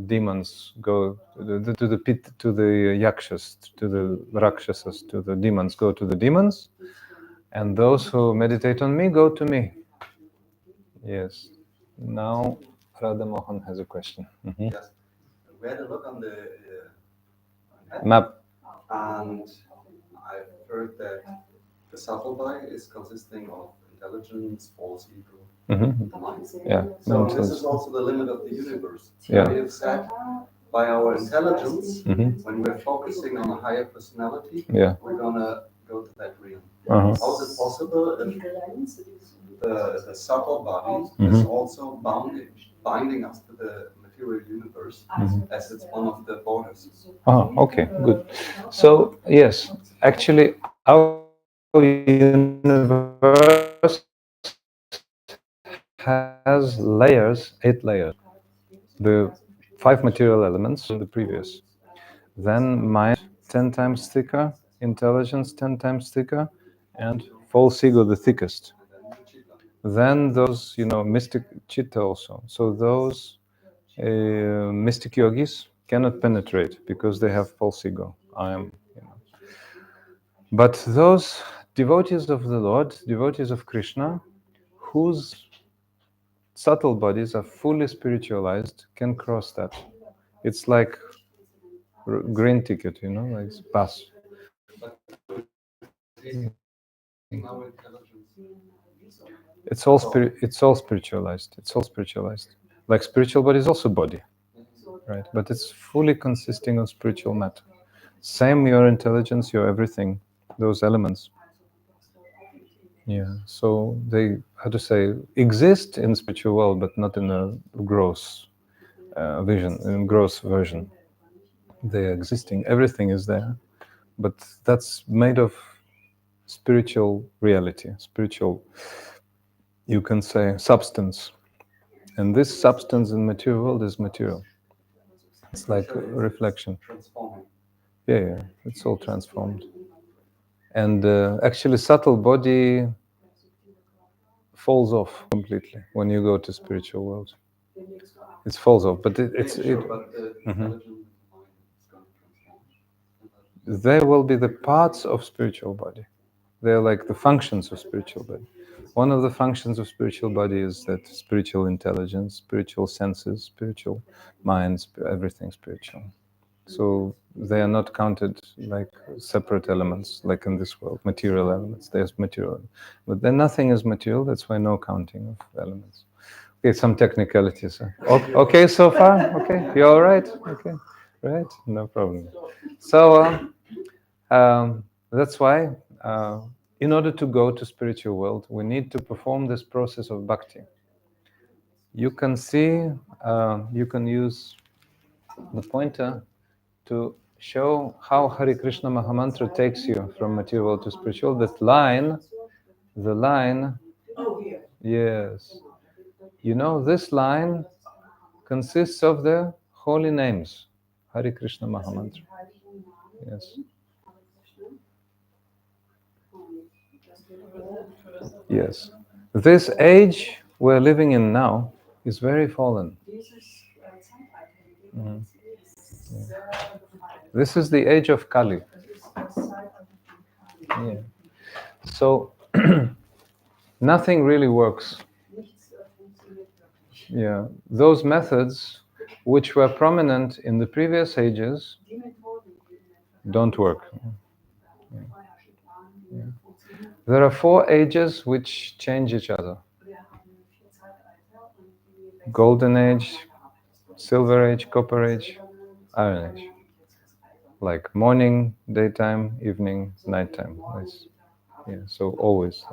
demons go to the pit, to the yakshas, to the rakshasas, to the demons go to the demons, and those who meditate on me go to me. Yes. Now Radha Mohan has a question. Yes. We had a look on the Map. and I've heard that the subtle body is consisting of intelligence, false ego, and the mind. Yeah. So this is also the limit of the universe. Yeah. We have said by our intelligence, Mhm. when we're focusing on a higher personality, Yeah. we're gonna go to that realm. Uh-huh. How is it possible if the subtle body is also binding us to the material universe as it's one of the borders? Oh, okay, good. So yes, actually, our universe has layers, 8 layers. The 5 material elements in the previous. Then mind 10 times thicker, intelligence 10 times thicker, and false ego the thickest. Then those, mystic chitta also. So those mystic yogis cannot penetrate because they have false ego. But those devotees of the Lord, devotees of Krishna, whose subtle bodies are fully spiritualized, can cross that. It's like green ticket, you know, like bus. Our intelligence. It's all spiritualized. It's all spiritualized. Like spiritual body is also body, right? But it's fully consisting of spiritual matter. Same your intelligence, your everything, those elements. Yeah. So they, how to say, exist in spiritual world, but not in a gross vision, in gross version. They are existing. Everything is there, but that's made of spiritual reality, spiritual, you can say, substance. And this substance in material world is material. It's like a reflection. Transforming. Yeah, it's all transformed. And actually, subtle body falls off completely when you go to spiritual world. It falls off, but it's Sure, but the intelligence is going to transform. there will be the parts of spiritual body. They're like the functions of spiritual body. One of the functions of spiritual body is that spiritual intelligence, spiritual senses, spiritual minds, everything spiritual. So they are not counted like separate elements, like in this world, material elements. There's material, but then nothing is material. That's why no counting of elements. Okay, some technicalities. Okay, so far. Okay, you all right? Okay, right, no problem. So that's why, in order to go to spiritual world, we need to perform this process of bhakti. You can see, you can use the pointer to show how Hare Krishna Mahamantra takes you from material world to spiritual. That line, the line, yes. You know, this line consists of the holy names, Hare Krishna Mahamantra. Yes. Yes. This age we're living in now is very fallen. Mhm. Yeah. This is the age of Kali. Yeah. So nothing really works. Yeah. Those methods which were prominent in the previous ages don't work. Yeah. There are 4 ages which change each other. Golden Age, Silver Age, Copper Age, Iron Age. Like morning, daytime, evening, nighttime. Yeah, so always.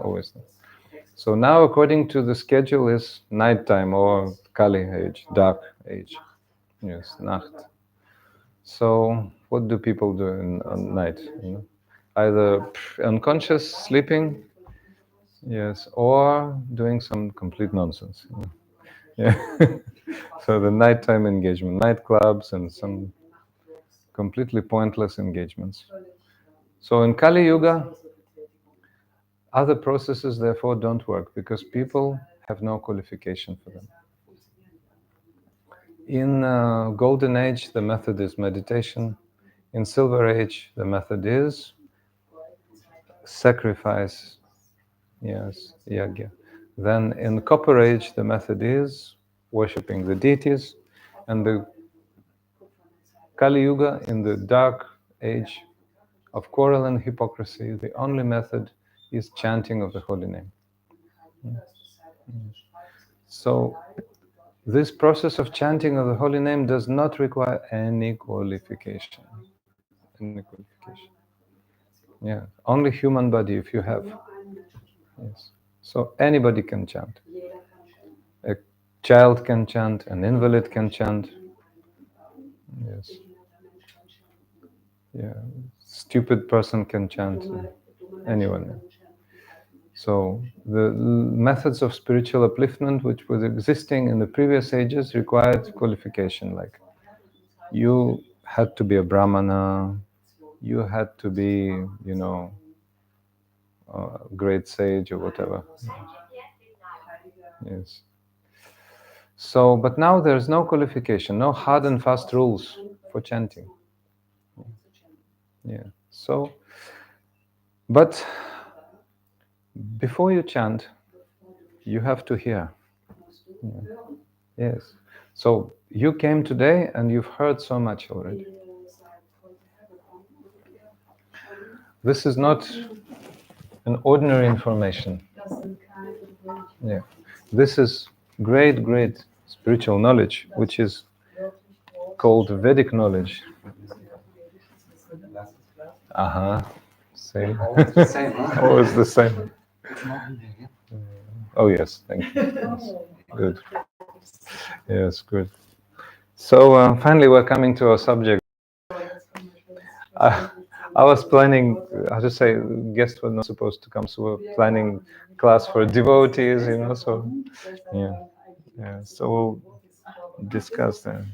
So now, according to the schedule, is nighttime or Kali age, dark age. Yes, Nacht. So what do people do on night? You know? Either unconscious, sleeping, yes, or doing some complete nonsense. You know? Yeah. So the nighttime engagement, nightclubs, and some completely pointless engagements. So in Kali Yuga, other processes therefore don't work because people have no qualification for them. In Golden Age, the method is meditation. In Silver Age, the method is sacrifice. Yes, yagya. Then in Copper Age, the method is worshipping the deities. And the Kali Yuga, in the Dark Age of quarrel and hypocrisy, the only method is chanting of the holy name. So this process of chanting of the holy name does not require any qualification. Any qualification. Yeah, only human body if you have. Yes. So anybody can chant. A child can chant, an invalid can chant. Yes. Yeah. Stupid person can chant. Anyone. So the methods of spiritual upliftment which was existing in the previous ages required qualification, like you had to be a brahmana, you had to be, you know, a great sage or whatever. Yes. So, but now there's no qualification, no hard and fast rules for chanting. Yeah. So, but before you chant, you have to hear. Yeah. Yes. So you came today and you've heard so much already. This is not an ordinary information. Yeah. This is great, great spiritual knowledge, which is called Vedic knowledge. Uh-huh. Same. Always the same, huh? Always the same. It's not in there, yeah? Oh, yes. Thank you. Yes. Good. Yes, good. So finally, we're coming to our subject. I, I was planning, how to say, guests were not supposed to come, so we're planning class for devotees, so, yeah. Yeah, so we'll discuss that.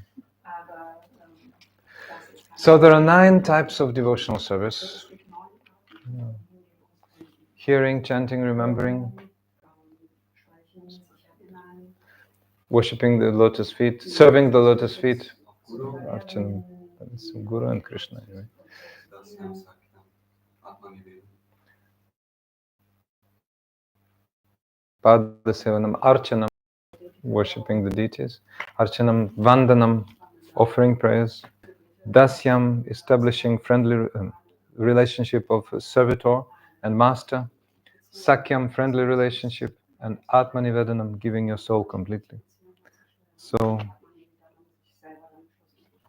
So there are 9 types of devotional service. Hearing, chanting, remembering, worshipping the lotus feet, serving the lotus feet, Archanam, Guru and Krishna. Right? Dasyam Sakyam Atmanivedam. Padasevanam, Archanam, worshipping the deities, Archanam, Vandanam, offering prayers, Dasyam, establishing friendly relationship of servitor and master, Sakyam, friendly relationship, and Atmanivedanam, giving your soul completely. So,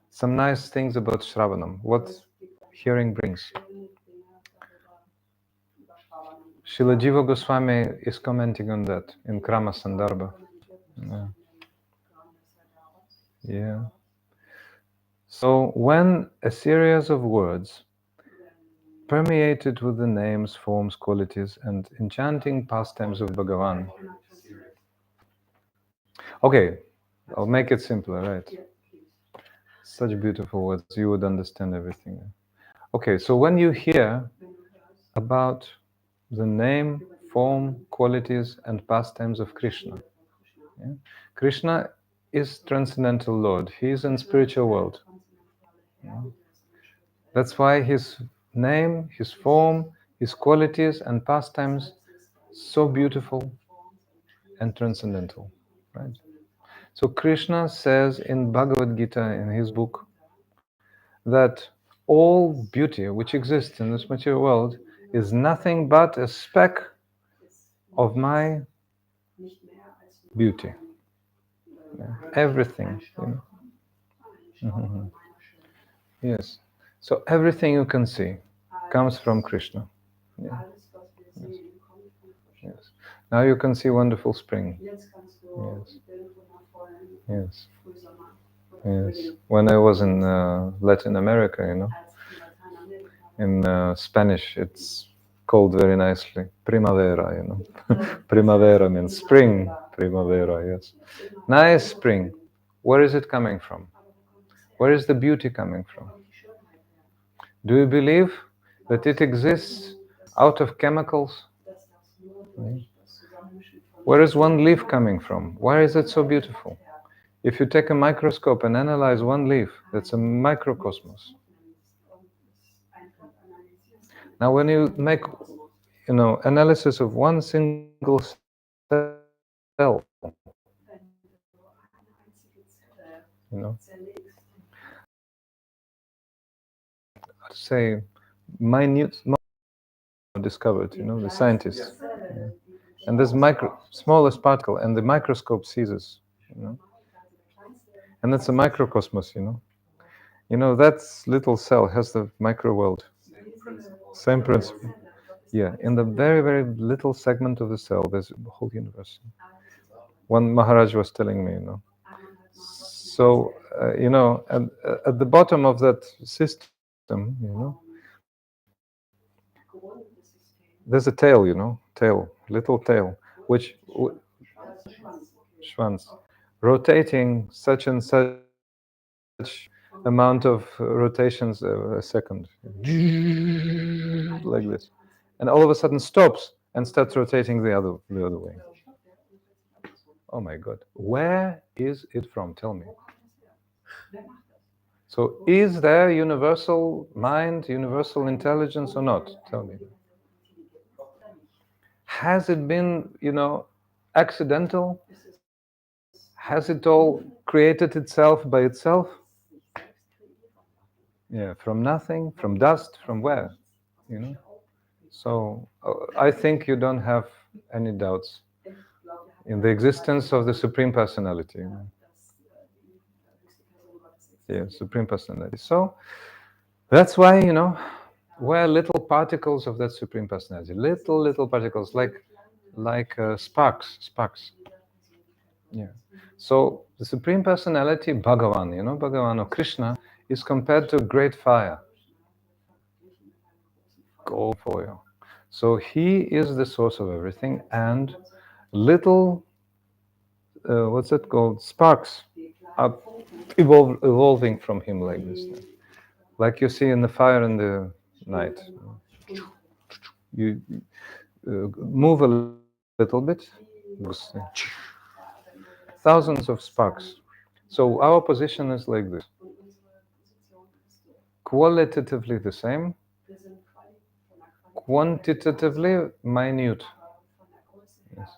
some nice things about Shravanam, what hearing brings. Srila Jiva Goswami is commenting on that in Krama Sandarbha. Yeah. Yeah. So when a series of words permeated with the names, forms, qualities, and enchanting pastimes of Bhagavan. Okay, I'll make it simpler, right? Such beautiful words, you would understand everything. Okay, so when you hear about the name, form, qualities, and pastimes of Krishna, yeah? Krishna is transcendental Lord. He is in spiritual world. Yeah? That's why his name, his form, his qualities and pastimes so beautiful and transcendental, right? So Krishna says in Bhagavad Gita, in his book, that all beauty which exists in this material world is nothing but a speck of my beauty. Yeah. Everything. Mm-hmm. Yes. So everything you can see comes from Krishna. Yeah. Yes. Yes. Now you can see wonderful spring. Yes. Yes. Yes. When I was in Latin America, in Spanish, it's called very nicely primavera. Primavera means spring. Primavera, yes. Nice spring. Where is it coming from? Where is the beauty coming from? Do you believe that it exists out of chemicals? Where is one leaf coming from? Why is it so beautiful? If you take a microscope and analyze one leaf, that's a microcosmos. Now, when you make, analysis of one single cell, say, minute, discovered, the scientists. Yeah. And this smallest particle, and the microscope sees us, And that's a microcosmos, that little cell has the micro world. Same principle. Yeah, in the very, very little segment of the cell, there's a whole universe. One Maharaja was telling me, So, at the bottom of that system, there's a tail, little tail, which Schwanz, rotating such and such amount of rotations a second, like this, and all of a sudden stops and starts rotating the other way. Oh my God, where is it from? Tell me. So, is there universal mind, universal intelligence, or not? Tell me. Has it been, accidental? Has it all created itself by itself? Yeah, from nothing, from dust, from where? So I think you don't have any doubts in the existence of the Supreme Personality. Yeah, Supreme Personality. So that's why, we're little particles of that Supreme Personality. Little particles, like sparks. Yeah. So the Supreme Personality, Bhagavan, Bhagavan or Krishna, is compared to a great fire. Gold foil. So he is the source of everything, and little, what's it called? Sparks are evolving from him like this. Like you see in the fire in the night. You move a little bit, thousands of sparks. So our position is like this, qualitatively the same, quantitatively minute. Yes.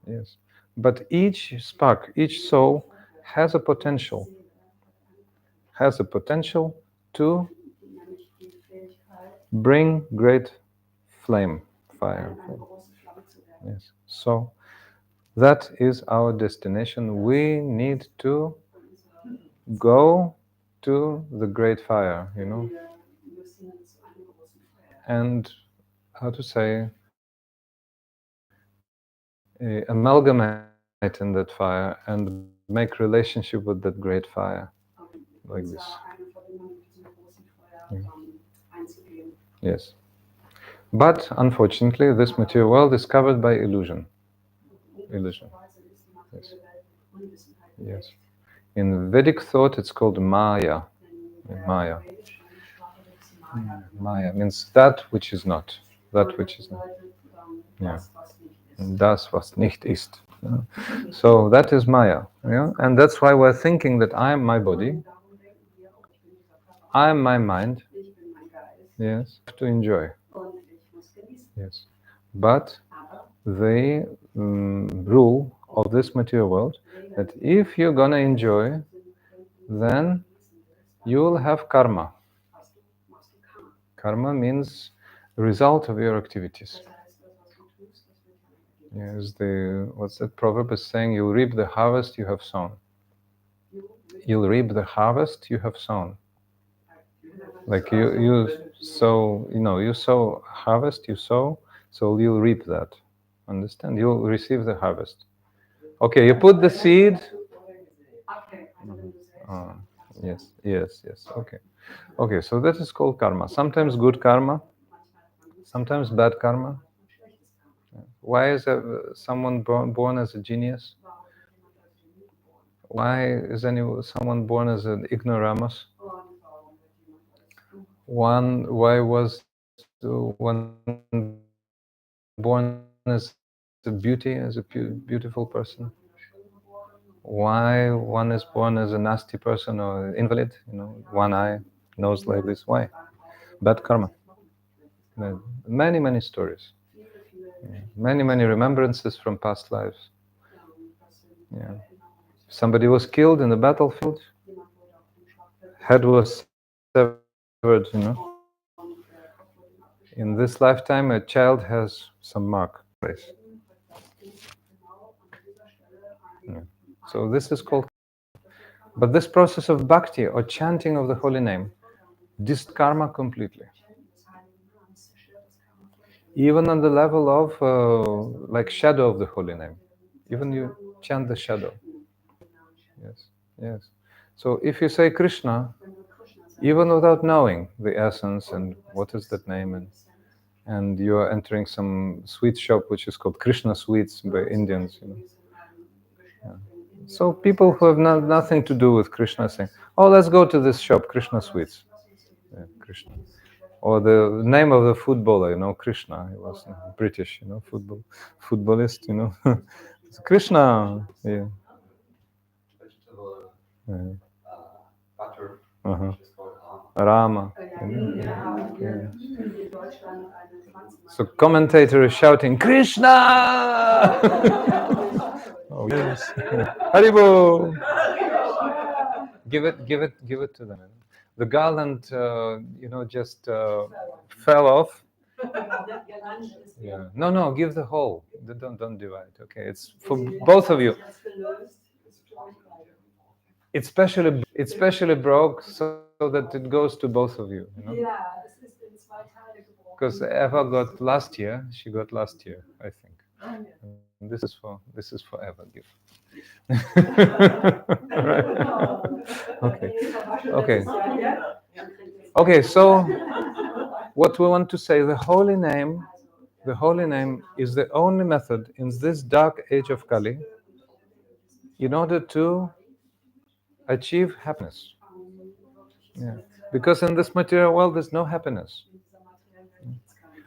Yes. But each spark, each soul has a potential to bring great fire. Yes. So that is our destination. We need to go to the great fire, and how to say, amalgamate in that fire and make relationship with that great fire, like this. Yes. But unfortunately, this material world is covered by illusion. Yes. Yes. In Vedic thought, it's called Maya. Maya. Maya means that which is not. That which is not. Yeah. Das, was nicht ist. So that is Maya. Yeah? And that's why we're thinking that I am my body, I am my mind. Yes. To enjoy. Yes. But the rule of this material world, that if you're gonna enjoy, then you will have karma. Karma means the result of your activities. Yes, what's that proverb is saying? You reap the harvest you have sown. You'll reap the harvest you have sown. Like you sow, you sow harvest, you sow, so you'll reap that. Understand? You'll receive the harvest. Okay, you put the seed. Yes. Okay, so that is called karma. Sometimes good karma, sometimes bad karma. Why is someone born as a genius? Why is someone born as an ignoramus? Why was one born as a beauty, as a beautiful person? Why one is born as a nasty person or invalid? One eye, nose like this. Why? Bad karma. Many stories. Many remembrances from past lives. Yeah. Somebody was killed in the battlefield. Head was severed. In this lifetime, a child has some mark place. Yeah. So this is called. But this process of bhakti or chanting of the holy name distorts karma completely. Even on the level of like shadow of the holy name. Even you chant the shadow. Yes. So if you say Krishna, even without knowing the essence and what is that name, and you are entering some sweet shop which is called Krishna Sweets by Indians, Yeah. So people who have nothing to do with Krishna saying, "Oh, let's go to this shop, Krishna Sweets." Yeah, Krishna. Or the name of the footballer, Krishna. He was British, footballist, It's Krishna. Yeah. Yeah. Butter, Uh-huh. which is called Rama. Yeah. So commentator is shouting, Krishna! Oh yes. Haribo! Give it to them. The garland, just fell off, Yeah. No, give the whole. Don't divide. Okay, it's for both of you. It's specially broke so that it goes to both of you. You know. Because Eva got last year. She got last year, I think. And this is forever gift. Right. Okay. Okay. Okay. So what we want to say, the holy name is the only method in this dark age of Kali in order to achieve happiness. Yeah. Because in this material world there's no happiness.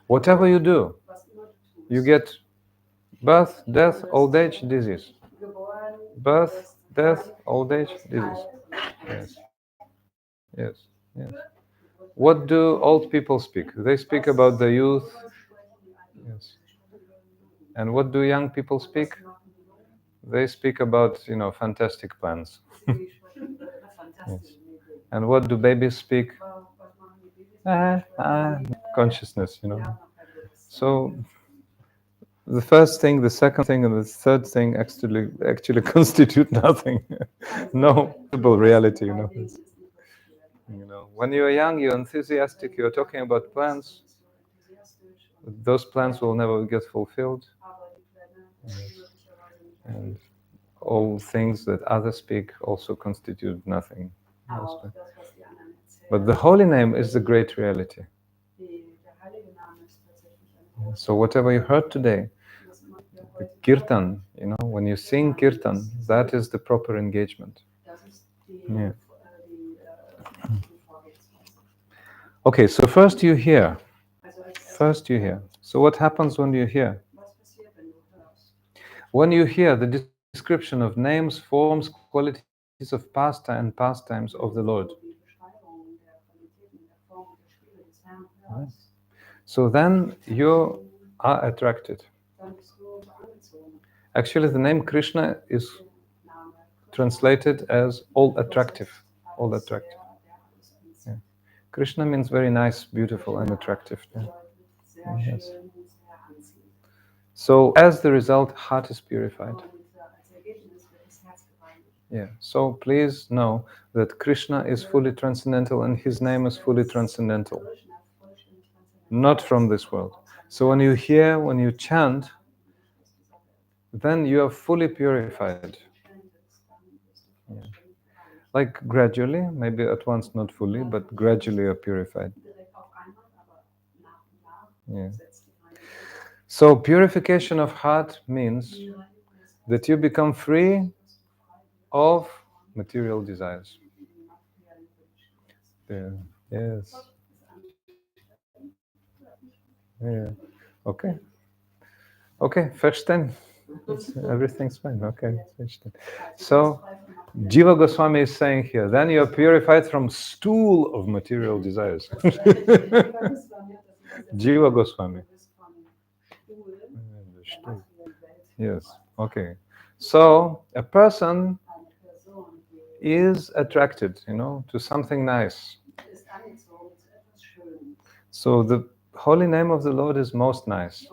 Whatever you do, you get birth, death, old age, disease. Birth, death, old age, disease. Yes. Yes. Yes. What do old people speak? They speak about the youth. Yes. And what do young people speak? They speak about, fantastic plans. Yes. And what do babies speak? Consciousness, So the first thing, the second thing, and the third thing actually constitute nothing. No visible reality, When you're young, you're enthusiastic, you're talking about plans. Those plans will never get fulfilled. And all things that others speak also constitute nothing. But the holy name is the great reality. So whatever you heard today, the kirtan, when you sing kirtan, that is the proper engagement. Yeah. Okay, so first you hear. So what happens when you hear? When you hear the description of names, forms, qualities of pastimes of the Lord. So then you are attracted. Actually, the name Krishna is translated as all attractive. All attractive. Yeah. Krishna means very nice, beautiful, and attractive. Yeah. Yes. So as the result, heart is purified. Yeah. So please know that Krishna is fully transcendental and his name is fully transcendental. Not from this world. So when you hear, when you chant, then you are fully purified. Yeah. Like gradually, maybe at once not fully, but gradually you're purified. Yeah. So purification of heart means that you become free of material desires. Yeah. Yes. Yeah. Okay. Okay, verstehen. Everything's fine. Okay, verstehen. So, Jiva Goswami is saying here, then you are purified from stool of material desires. Jiva Goswami. Yes, okay. So, a person is attracted, to something nice. So, the holy name of the Lord is most nice.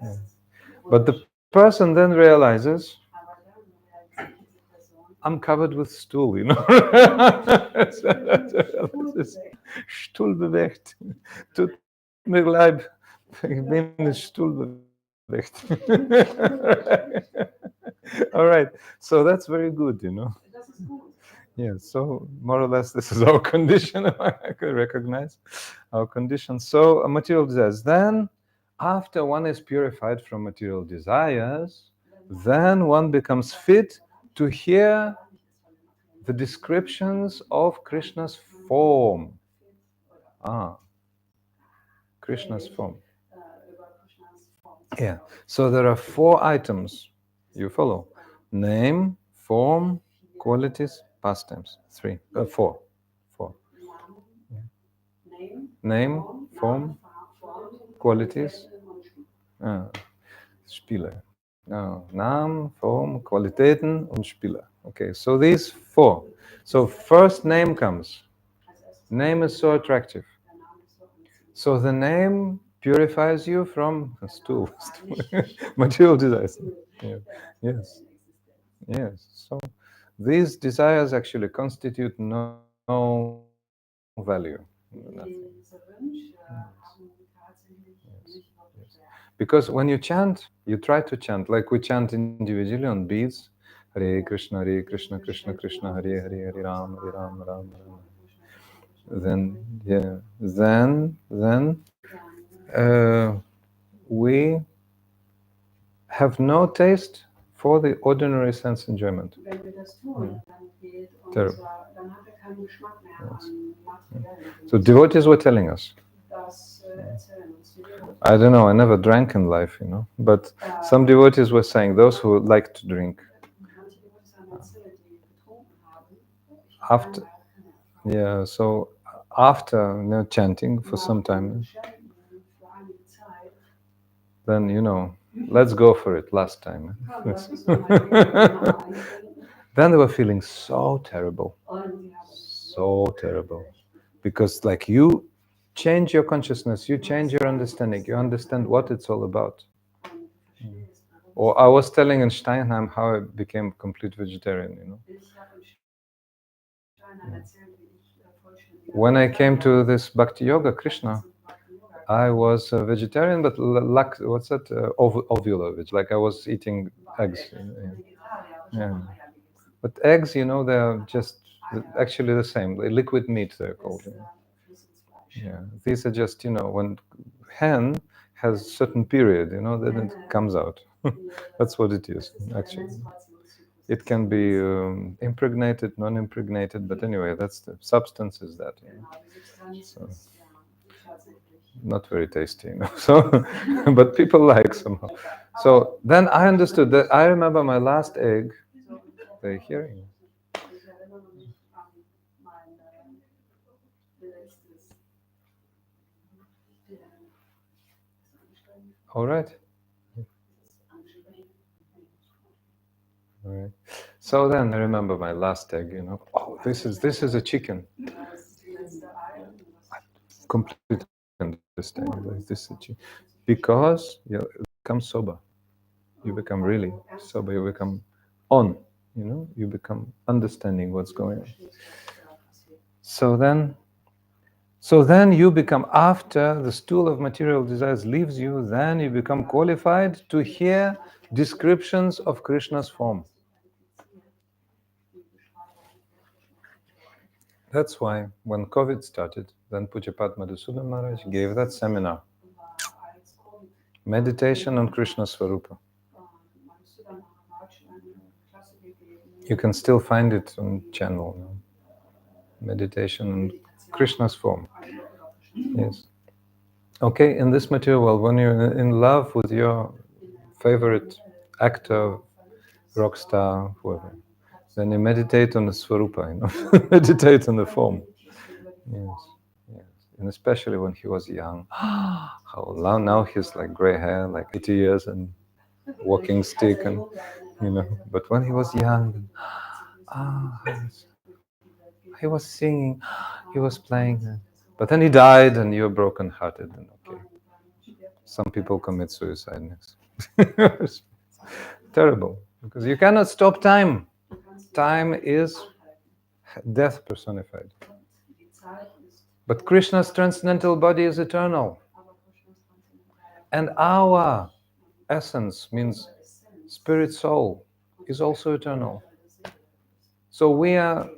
Yeah. But the person then realizes, I'm covered with stool, Stuhl bewegt. Tut mir leid, ich bin Stuhl bewegt. All right, so that's very good, Yeah, so more or less this is our condition. I can recognize our condition. So material desires. Then, after one is purified from material desires, then one becomes fit to hear the descriptions of Krishna's form. Krishna's form. Yeah. So there are 4 items. You follow? Name, form, qualities, pastimes. 4. Name, form, qualities, Spiele. Namen, Form, Qualitäten und Spiele. Okay, so these 4. So first name comes. Name is so attractive. So the name purifies you from stool, material desires. Yeah. Yes, yes. So these desires actually constitute no value, nothing. Diese Wünsche haben tatsächlich nicht wirklich Wert. Because when you chant, you try to chant like we chant individually on beads. Hare Krishna, Hare Krishna, Krishna Krishna, Hare Hare, Hare Ram, Hare Ram, Ram Ram. Then, yeah, then we have no taste for the ordinary sense enjoyment. Wenn wir das tun, dann fehlt Terrible. dann haben wir keinen Geschmack mehr an materiellen So devotees were telling us. Das erzählen uns die Devotees. I don't know, I never drank in life, but some devotees were saying, those who like to drink, Manche Devotees haben erzählt, die getrunken haben. after, yeah, so after chanting for some time, Für einige Zeit. then let's go for it last time. Then they were feeling so terrible, because like you change your consciousness, you change your understanding, you understand what it's all about. Or I was telling in Steinheim how I became complete vegetarian. When I came to this Bhakti-yoga, Krishna, I was a vegetarian, but what's that? Ovular veg. Like I was eating eggs. Yeah. But eggs, they're just actually the same. Liquid meat, they're called. Yeah. These are just, when hen has certain period, then it comes out. That's what it is, actually. It can be impregnated, non-impregnated, but anyway, that's the substance is that. So, not very tasty, So, but people like somehow. So then I understood that. I remember my last egg. They're hearing. All right. All right. So then I remember my last egg. Oh, this is a chicken. I completely understand. Like this is a chicken. Because you become sober. You become really sober. You become on. You become understanding what's going on. So then you become, after the stool of material desires leaves you, then you become qualified to hear descriptions of Krishna's form. That's why when COVID started, then Pujapat Madhusudana Maharaj gave that seminar. Meditation on Krishna Swarupa. You can still find it on channel now. Meditation on Krishna's form. Yes. Okay, in this material world, when you're in love with your favorite actor, rock star, whoever, then you meditate on the Swarupa, meditate on the form. Yes, yes. And especially when he was young. How long now he's like gray hair, like 80 years and walking stick, and but when he was young, he was singing, he was playing, but then he died and you're broken-hearted, and okay. Some people commit suicide next. Terrible, because you cannot stop time. Time is death personified. But Krishna's transcendental body is eternal. And our essence, means spirit soul, is also eternal. So we are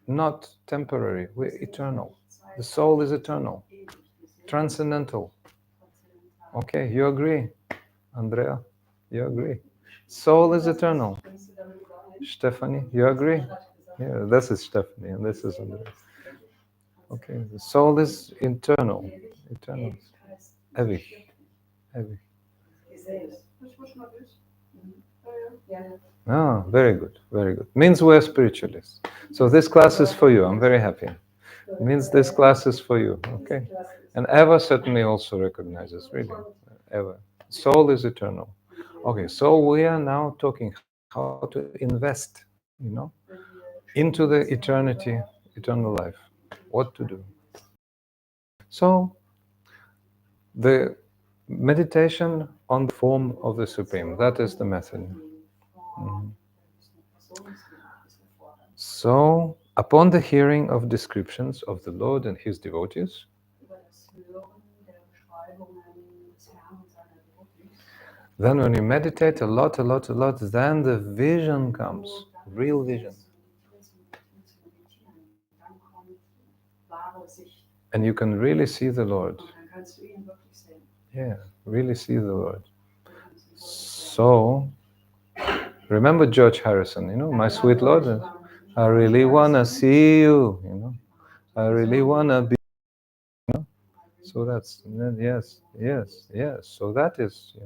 not temporary, we're eternal. The soul is eternal, transcendental. Okay, you agree, Andrea? You agree? Soul is eternal. Stephanie, you agree? Yeah, this is Stephanie and this is Andrea. Okay, the soul is eternal. Eternal. Ewig. Ewig. Ah, very good, very good. Means we're spiritualists. So this class is for you. I'm very happy. Means this class is for you. Okay. And Eva certainly also recognizes, really. Eva. Soul is eternal. Okay, so we are now talking how to invest, into the eternity, eternal life. What to do. So the meditation on the form of the Supreme, that is the method. Mhm. So, upon the hearing of descriptions of the Lord and his devotees, then when you meditate a lot, then the vision comes, real vision. And you can really see the Lord. Yeah, really see the Lord. So, remember George Harrison, my sweet Lord, I really wanna see you, I really wanna be, so that's, yes. So that is,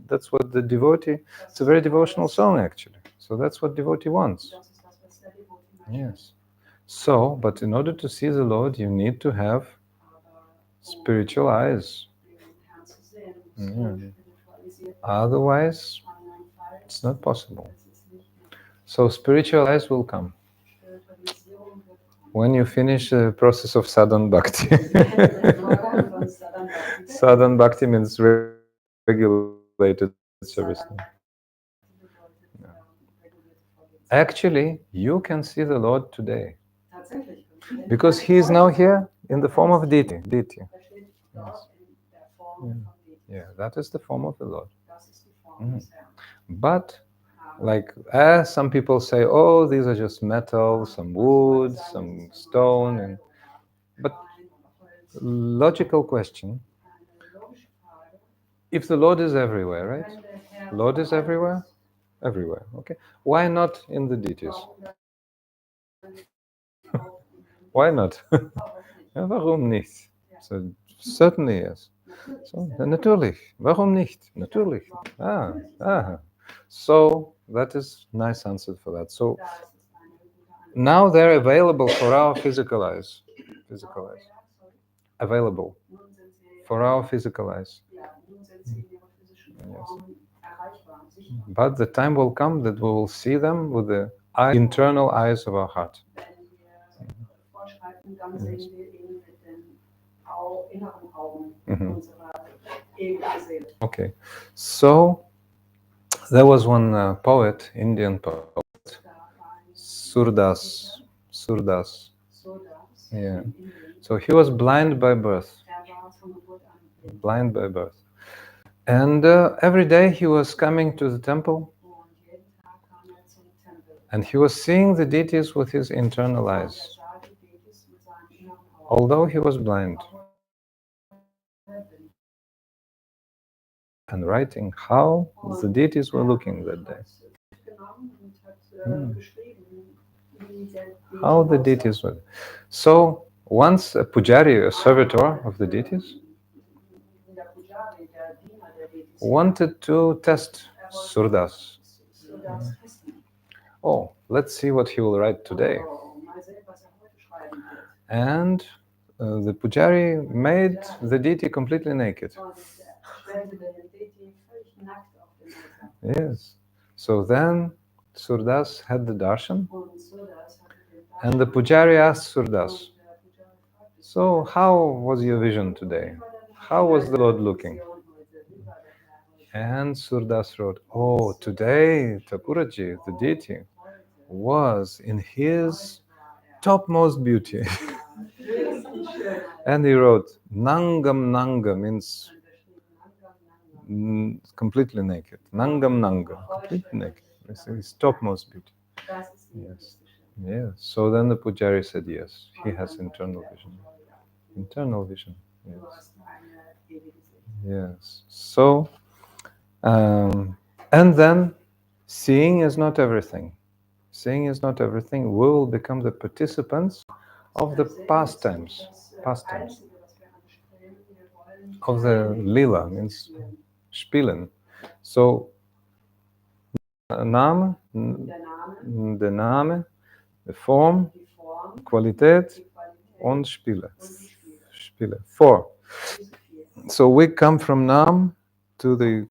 that's what the devotee, it's a very devotional song actually. So that's what devotee wants. Yes. So, but in order to see the Lord, you need to have spiritual eyes. Yeah. Otherwise, it's not possible. So spiritual eyes will come when you finish the process of sadhan bhakti. Sadhan bhakti means regulated service. Actually, you can see the Lord today because He is now here in the form of deity. Yes. Yeah, that is the form of the Lord. But like some people say, oh, these are just metal, some wood, some stone, but logical question, if the Lord is everywhere, right? Lord is everywhere? Everywhere, okay. Why not in the deities? Why not? Ja, warum nicht? So, certainly yes. So, natürlich. Warum nicht? Natürlich. So that is nice answer for that. So now they're available for our physical eyes. Physical eyes. Available for our physical eyes. Yes. But the time will come that we will see them with the internal eyes of our heart. Yes. Okay, so there was one poet, Indian poet, Surdas. Yeah. So he was blind by birth. Blind by birth. And every day he was coming to the temple and he was seeing the deities with his internal eyes, although he was blind. And writing how the deities were looking that day. How the deities were. So once a pujari, a servitor of the deities, wanted to test Surdas. Oh, let's see what he will write today. And the pujari made the deity completely naked. Yes. So then Surdas had the darshan, and the pujari asked Surdas, so how was your vision today? How was the Lord looking? And Surdas wrote, oh, today Thakuraji, the deity, was in his topmost beauty. And he wrote, Nangam means completely naked. Nangam, completely naked. It's his topmost beauty. Yes. Yeah. So then the pujari said, yes, he has internal vision. Internal vision. Yes. Yes. So, and then seeing is not everything. Seeing is not everything. We will become the participants of the pastimes of the lila, means spielen. So Name, der Name, the form, Qualität und Spiele. Four. So we come from Nam to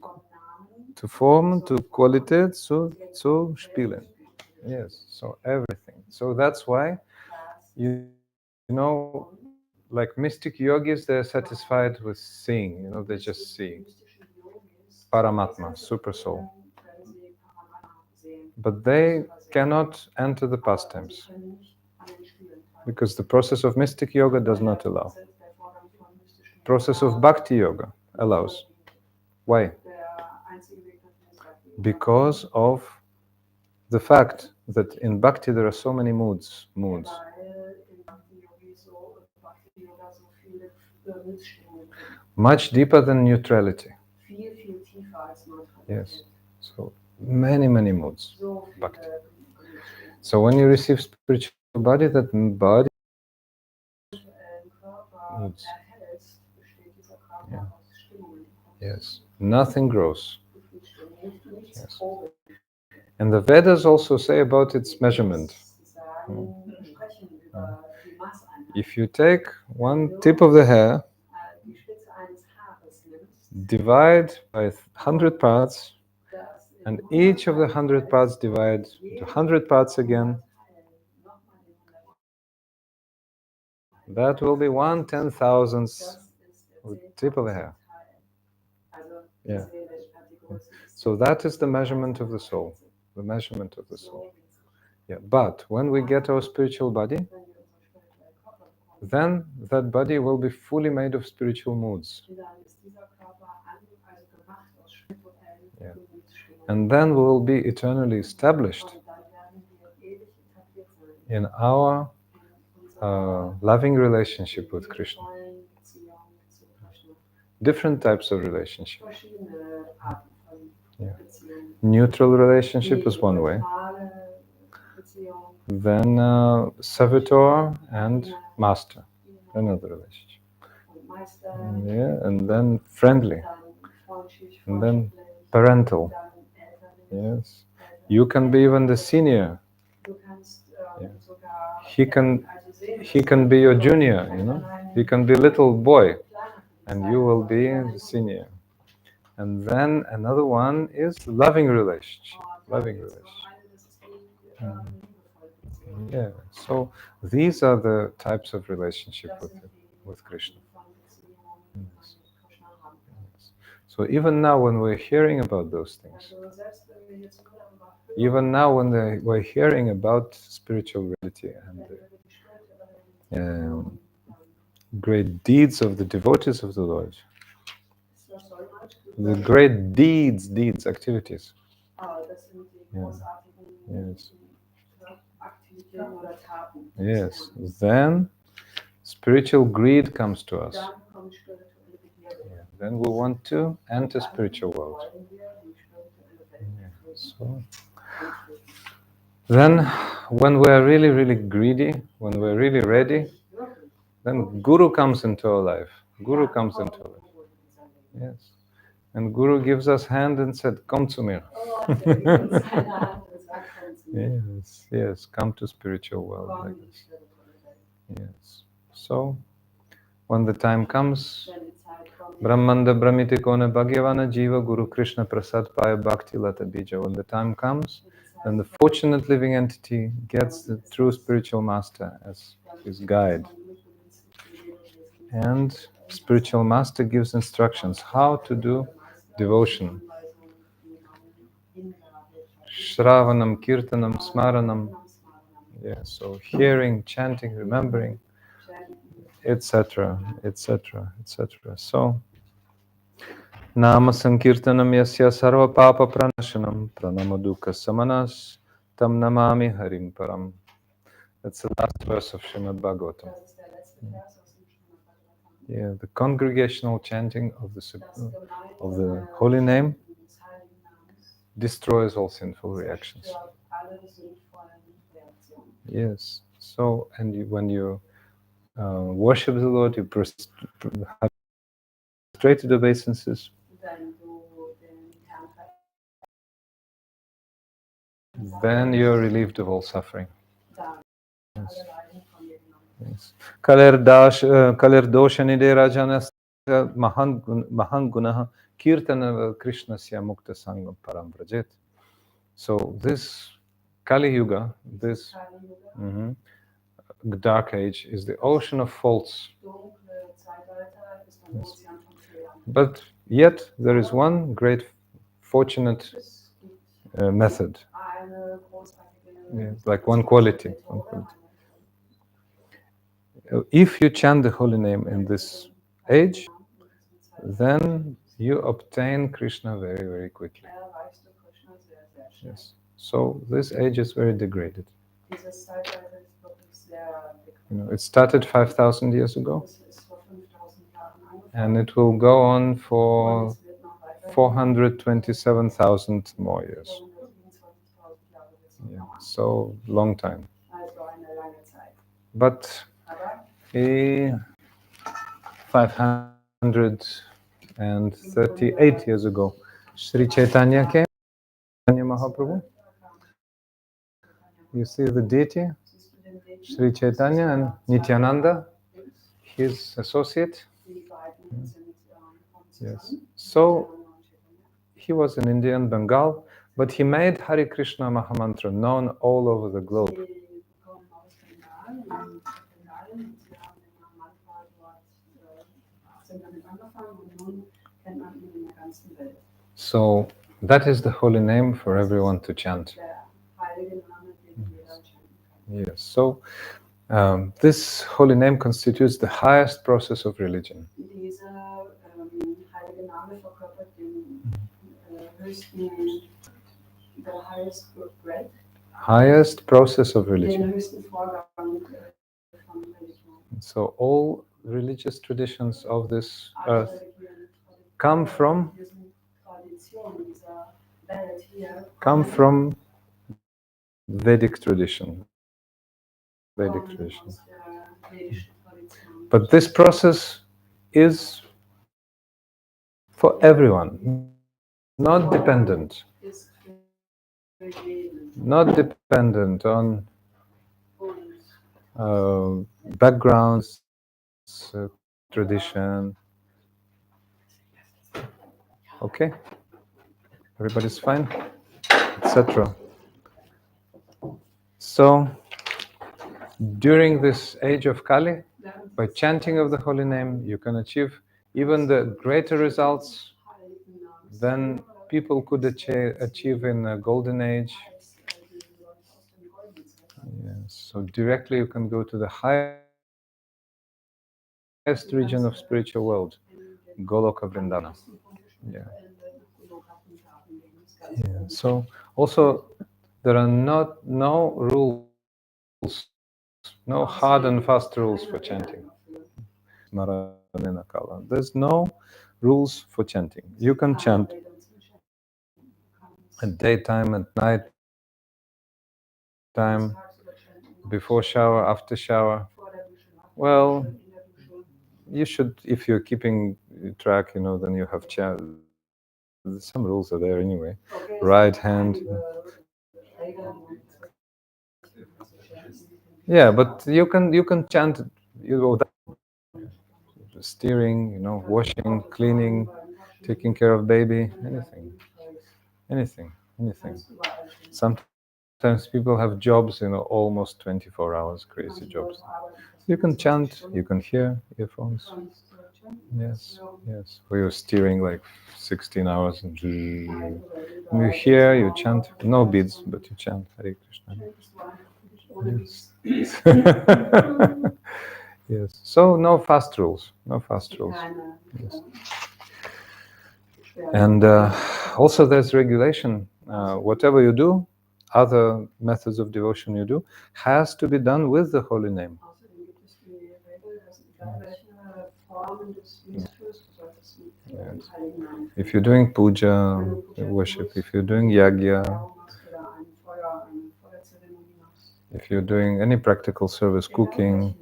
form, to Qualität, to Spielen. Yes, so everything. So that's why, you know, like mystic yogis, they're satisfied with seeing, they just see Paramatma, super soul. But they cannot enter the pastimes because the process of mystic yoga does not allow. Process of bhakti yoga allows. Why? Because of the fact that in bhakti there are so many moods. Much deeper than neutrality. Yes. So many moods. Bhakti. So when you receive spiritual body, that body moods. Yeah. Yes. Nothing grows. Yes. And the Vedas also say about its measurement. If you take one tip of the hair, divide by 100 parts, and each of the 100 parts divide to 100 parts again, that will be 1/10,000th of the tip of the hair. Yeah. So that is the measurement of the soul. The measurement of the soul. Yeah. But when we get our spiritual body, then that body will be fully made of spiritual moods. Yeah. And then we will be eternally established in our loving relationship with Krishna. Different types of relationship. Yeah. Neutral relationship is one way. Then servitor and master, another relationship. Yeah, and then friendly, and then parental. Yes, you can be even the senior. Yeah. He can be your junior. He can be little boy, and you will be the senior. And then another one is loving relationship. Loving relationship. Yeah. So these are the types of relationship with Krishna. Yes. Yes. So even now, when we're hearing about those things, even now when we're hearing about spiritual reality and the great deeds of the devotees of the Lord, the great deeds, activities. Yeah. Yes. Yes. Then spiritual greed comes to us. Yeah. Then we want to enter spiritual world. Yeah. So then, when we are really greedy, when we're really ready, then Guru comes into our life. Guru comes into our life. Yes. And Guru gives us hand and said, "Come to me." Yes, come to spiritual world like this. Yes. So, when the time comes, Brahmanda Brahmiti Kona Bhagavana Jiva Guru Krishna Prasad Paya Bhakti Lata Bija. When the time comes, then the fortunate living entity gets the true spiritual master as his guide. And spiritual master gives instructions how to do devotion. Shravanam, Kirtanam, Smaranam. Yeah, so hearing, chanting, remembering, etc., etc., etc. So, Nama Sankirtanam Yasya Sarva Papa Pranashanam Pranamaduka Samanas Tam Namami Harim Param. That's the last verse of Srimad Bhagavatam. Yeah, the congregational chanting of the holy name destroys all sinful reactions. Yes. So, and when you worship the Lord, you have prostrated obeisances. Then you are relieved of all suffering. Yes. Yes. Kaler dosha nidera janas mahan gunaha kirtana krishnasya mukta sangam param vrajet. So this Kali Yuga, dark age is the ocean of faults. Dunkle Zeitalter ist ein Yes. Ozean von Fehlern. But yet there is one great fortunate Es gibt method. eine großartige Yes, like one quality. Methode, One quality. eine If you chant the holy name in this age, then you obtain Krishna very, very quickly. erreichst du Krishna sehr, sehr schnell. Yes. So this age is very degraded. Dieses Zeitalter ist wirklich sehr You know, it started 5,000 years ago, Es ist vor 5000 Jahren angefangen. and it will go on Und for es wird noch weiter 427,000 more years. 427.000 Jahre wird es noch Yeah. dauern. So long time. Also eine lange Zeit. But Aber 538 years ago, Sri Chaitanya came. Chaitanya Mahaprabhu. You see the deity, siehst du den Weg? Sri Chaitanya and Nityananda, his associate. Die beiden sind kommen Yes. zusammen. So he was in India and Bengal, but he made Hare Krishna Mahamantra known all over the globe. Sie kommen aus Bengal, und sie haben den Mantra dort, sind damit angefangen und nun kennt man ihn in der ganzen Welt. So that is the holy name for everyone to chant. Der heilige Name, den jeder chanten kann. Yes. So this holy name constitutes the highest process of religion. Dieser heilige Name verkörpert den höchsten, the highest grade, Highest process of religion. den höchsten Vorgang von Religion. So all religious traditions of this Alle earth Religionen, come from Traditionen dieser Welt hier come from Vedic tradition. Vedic kommen tradition. aus der vedischen Tradition. But this process is for everyone, not dependent, Ist für jeden not dependent on und backgrounds, tradition. Okay, everybody's fine, etc. So, during this age of Kali, by chanting of the holy name, you can achieve even the greater results than people could achieve in a golden age. Yes. So directly you can go to the highest region of spiritual world, Goloka Vrindana. Yeah. Yeah. So also there are no rules, no hard and fast rules for chanting. There's no rules for chanting. You can chant at daytime, at night time, before shower, after shower. Well, you should, if you're keeping track, then you have some rules are there anyway. Right hand. Yeah, but you can chant. Steering, washing, cleaning, taking care of baby, anything. Sometimes people have jobs, almost 24 hours, crazy jobs. You can chant, you can hear earphones. Yes. Or you're steering like 16 hours and you hear, you chant, no beads, but you chant Hare Krishna. Yes. Yes. So no fast rules. Yes. And also there's regulation. Whatever you do, other methods of devotion you do, has to be done with the holy name. Yes. If you're doing puja, worship, if you're doing yagya, if you're doing any practical service, cooking,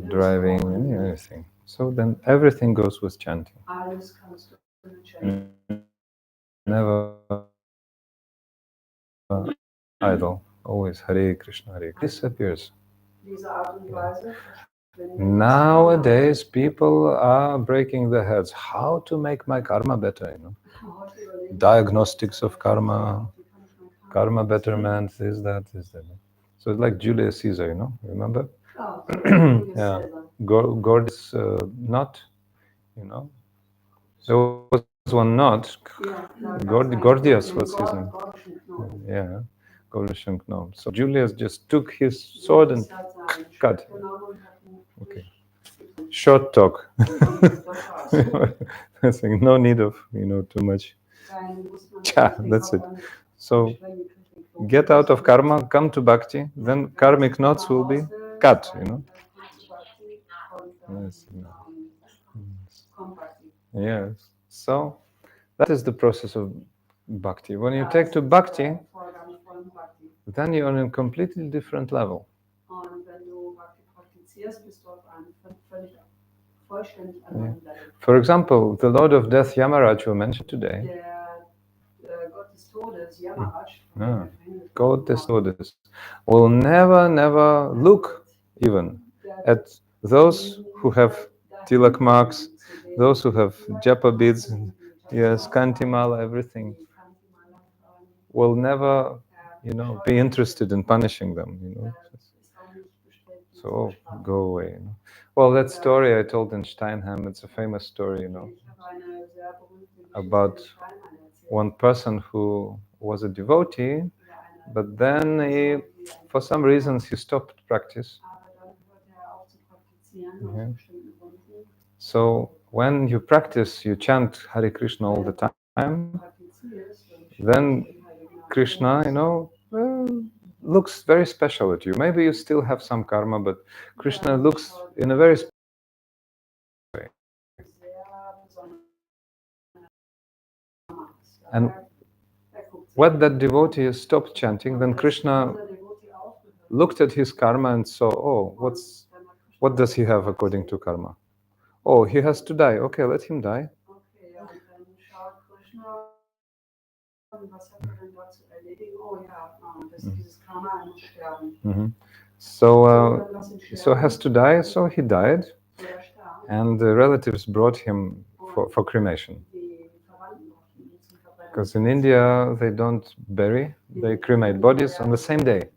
driving, anything. So then everything goes with chanting. Never idle, always Hare Krishna, Hare Krishna. Disappears. Nowadays, people are breaking their heads. How to make my karma better, Diagnostics of karma betterment, this, that. So it's like Julius Caesar, you know, remember? Oh, Yeah. Gordius knot, you know. There was one knot. Gordius was his name. Yeah, Gordian Gnome. So Julius just took his sword and cut. Okay. Short talk. I think no need of, you know, too much. Yeah, that's it. So get out of karma, come to bhakti, then karmic knots will be cut, you know. Yes. Yes. So that is the process of bhakti. When you take to bhakti, then you're on a completely different level. Yeah. For example, the Lord of Death Yamaraj who mentioned today. God des Todes will never look even at those who have tilak marks, those who have japa beads, yes, kantimala, everything, will never, you know, be interested in punishing them, you know. So go away. You know? Well, that story I told in Steinheim, it's a famous story, you know, about one person who was a devotee, but then he, for some reasons, he stopped practice. Yeah. So when you practice, you chant Hare Krishna all the time, then Krishna, you know, looks very special at you. Maybe you still have some karma, but Krishna looks in a very special way. And what that devotee stopped chanting, then Krishna looked at his karma and saw, oh, what does he have according to karma? Oh, he has to die. Okay, let him die. Mm-hmm. So has to die. So he died, and the relatives brought him for cremation. Because in India they don't bury; they cremate bodies on the same day.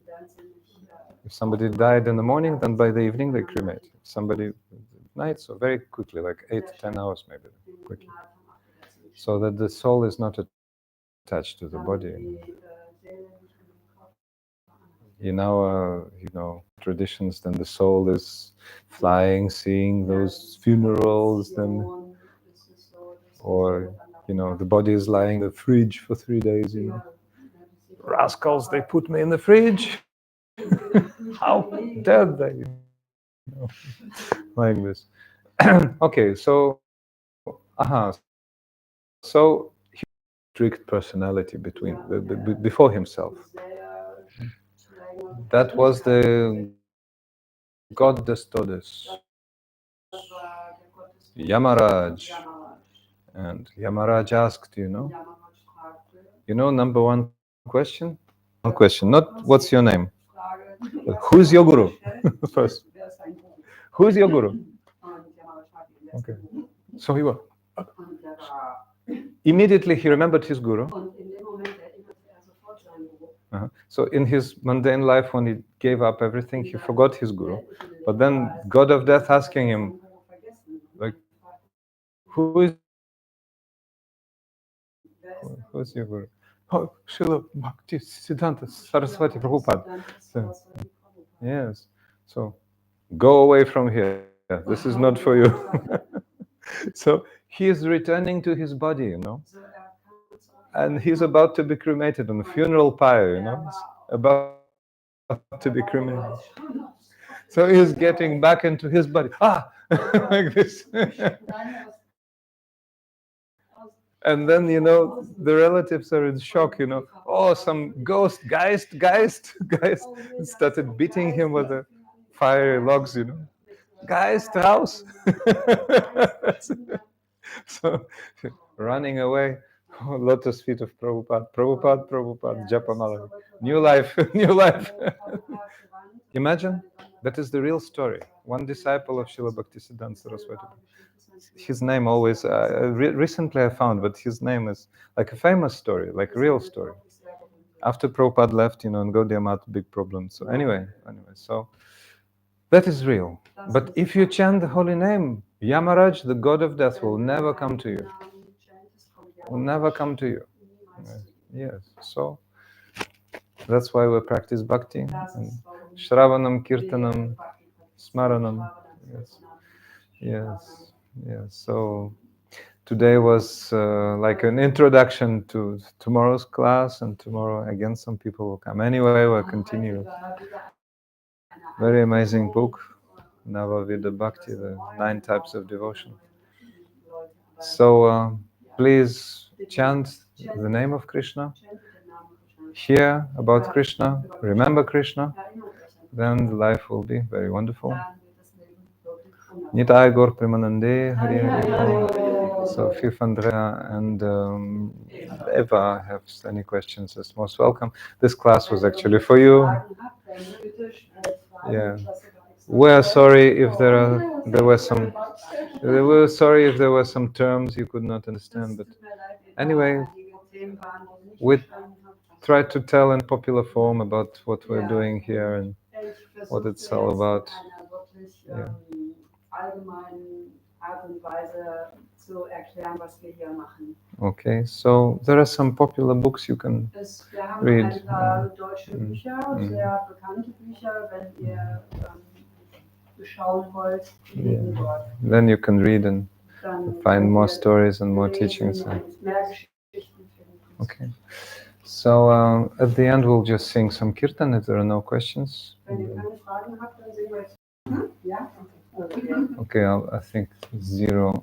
If somebody died in the morning, then by the evening they cremate. If somebody at night, so very quickly, like 8-10 hours maybe, quickly, so that the soul is not attached to the body. In our, you know, traditions, then the soul is flying, seeing those funerals, then, or, you know, the body is lying in the fridge for 3 days, you know. Rascals, they put me in the fridge. How dare they, you know, like this. Okay, so, so he strict personality before himself. That was the God des Todes, Yamaraj. And Yamaraj asked, number one question? One question, not what's your name, but who's your guru? First, who's your guru? Okay. So he was. Immediately he remembered his guru. So in his mundane life, when he gave up everything, he forgot his guru. But then God of Death asking him, like, who is your guru? Who's your guru? Oh, Srila Bhaktivedanta Saraswati Prabhupada. So, yes. So go away from here. This is not for you. So he is returning to his body, and he's about to be cremated on the funeral pyre, about to be cremated. So he's getting back into his body. Like this. And then, the relatives are in shock, Oh, some geist started beating him with the fire logs, Geist house. So running away. Lotus feet of Prabhupada, Japamala. New life, new life. Imagine, that is the real story. One disciple of Srila Bhaktisiddhanta Saraswati. His name always, recently I found, but his name is like a famous story, like a real story. after Prabhupada left, in Gaudiya Math, big problem. So anyway, so that is real. But if you chant the holy name, Yamaraj, the god of death, will never come to you. Will never come to you. Yes. So that's why we practice bhakti and Shravanam, Kirtanam, Smaranam. Yes. So today was like an introduction to tomorrow's class, and tomorrow again some people will come. Anyway, we'll continue. Very amazing book, Navadha-bhakti, the 9 types of devotion. So please chant the name of Krishna, hear about Krishna, remember Krishna, then the life will be very wonderful. Nitai Gaur Premanande, Hari Hari. So if Andrea and Eva have any questions, is most welcome. This class was actually for you. Yeah. We're sorry if there were some terms you could not understand, but anyway, we try to tell in popular form about what we're doing here and what it's all about. Yeah. Okay, so there are some popular books you can read. Then you can read and find more stories and more teachings. Okay, so at the end we'll just sing some kirtan if there are no questions. Okay, I think 0.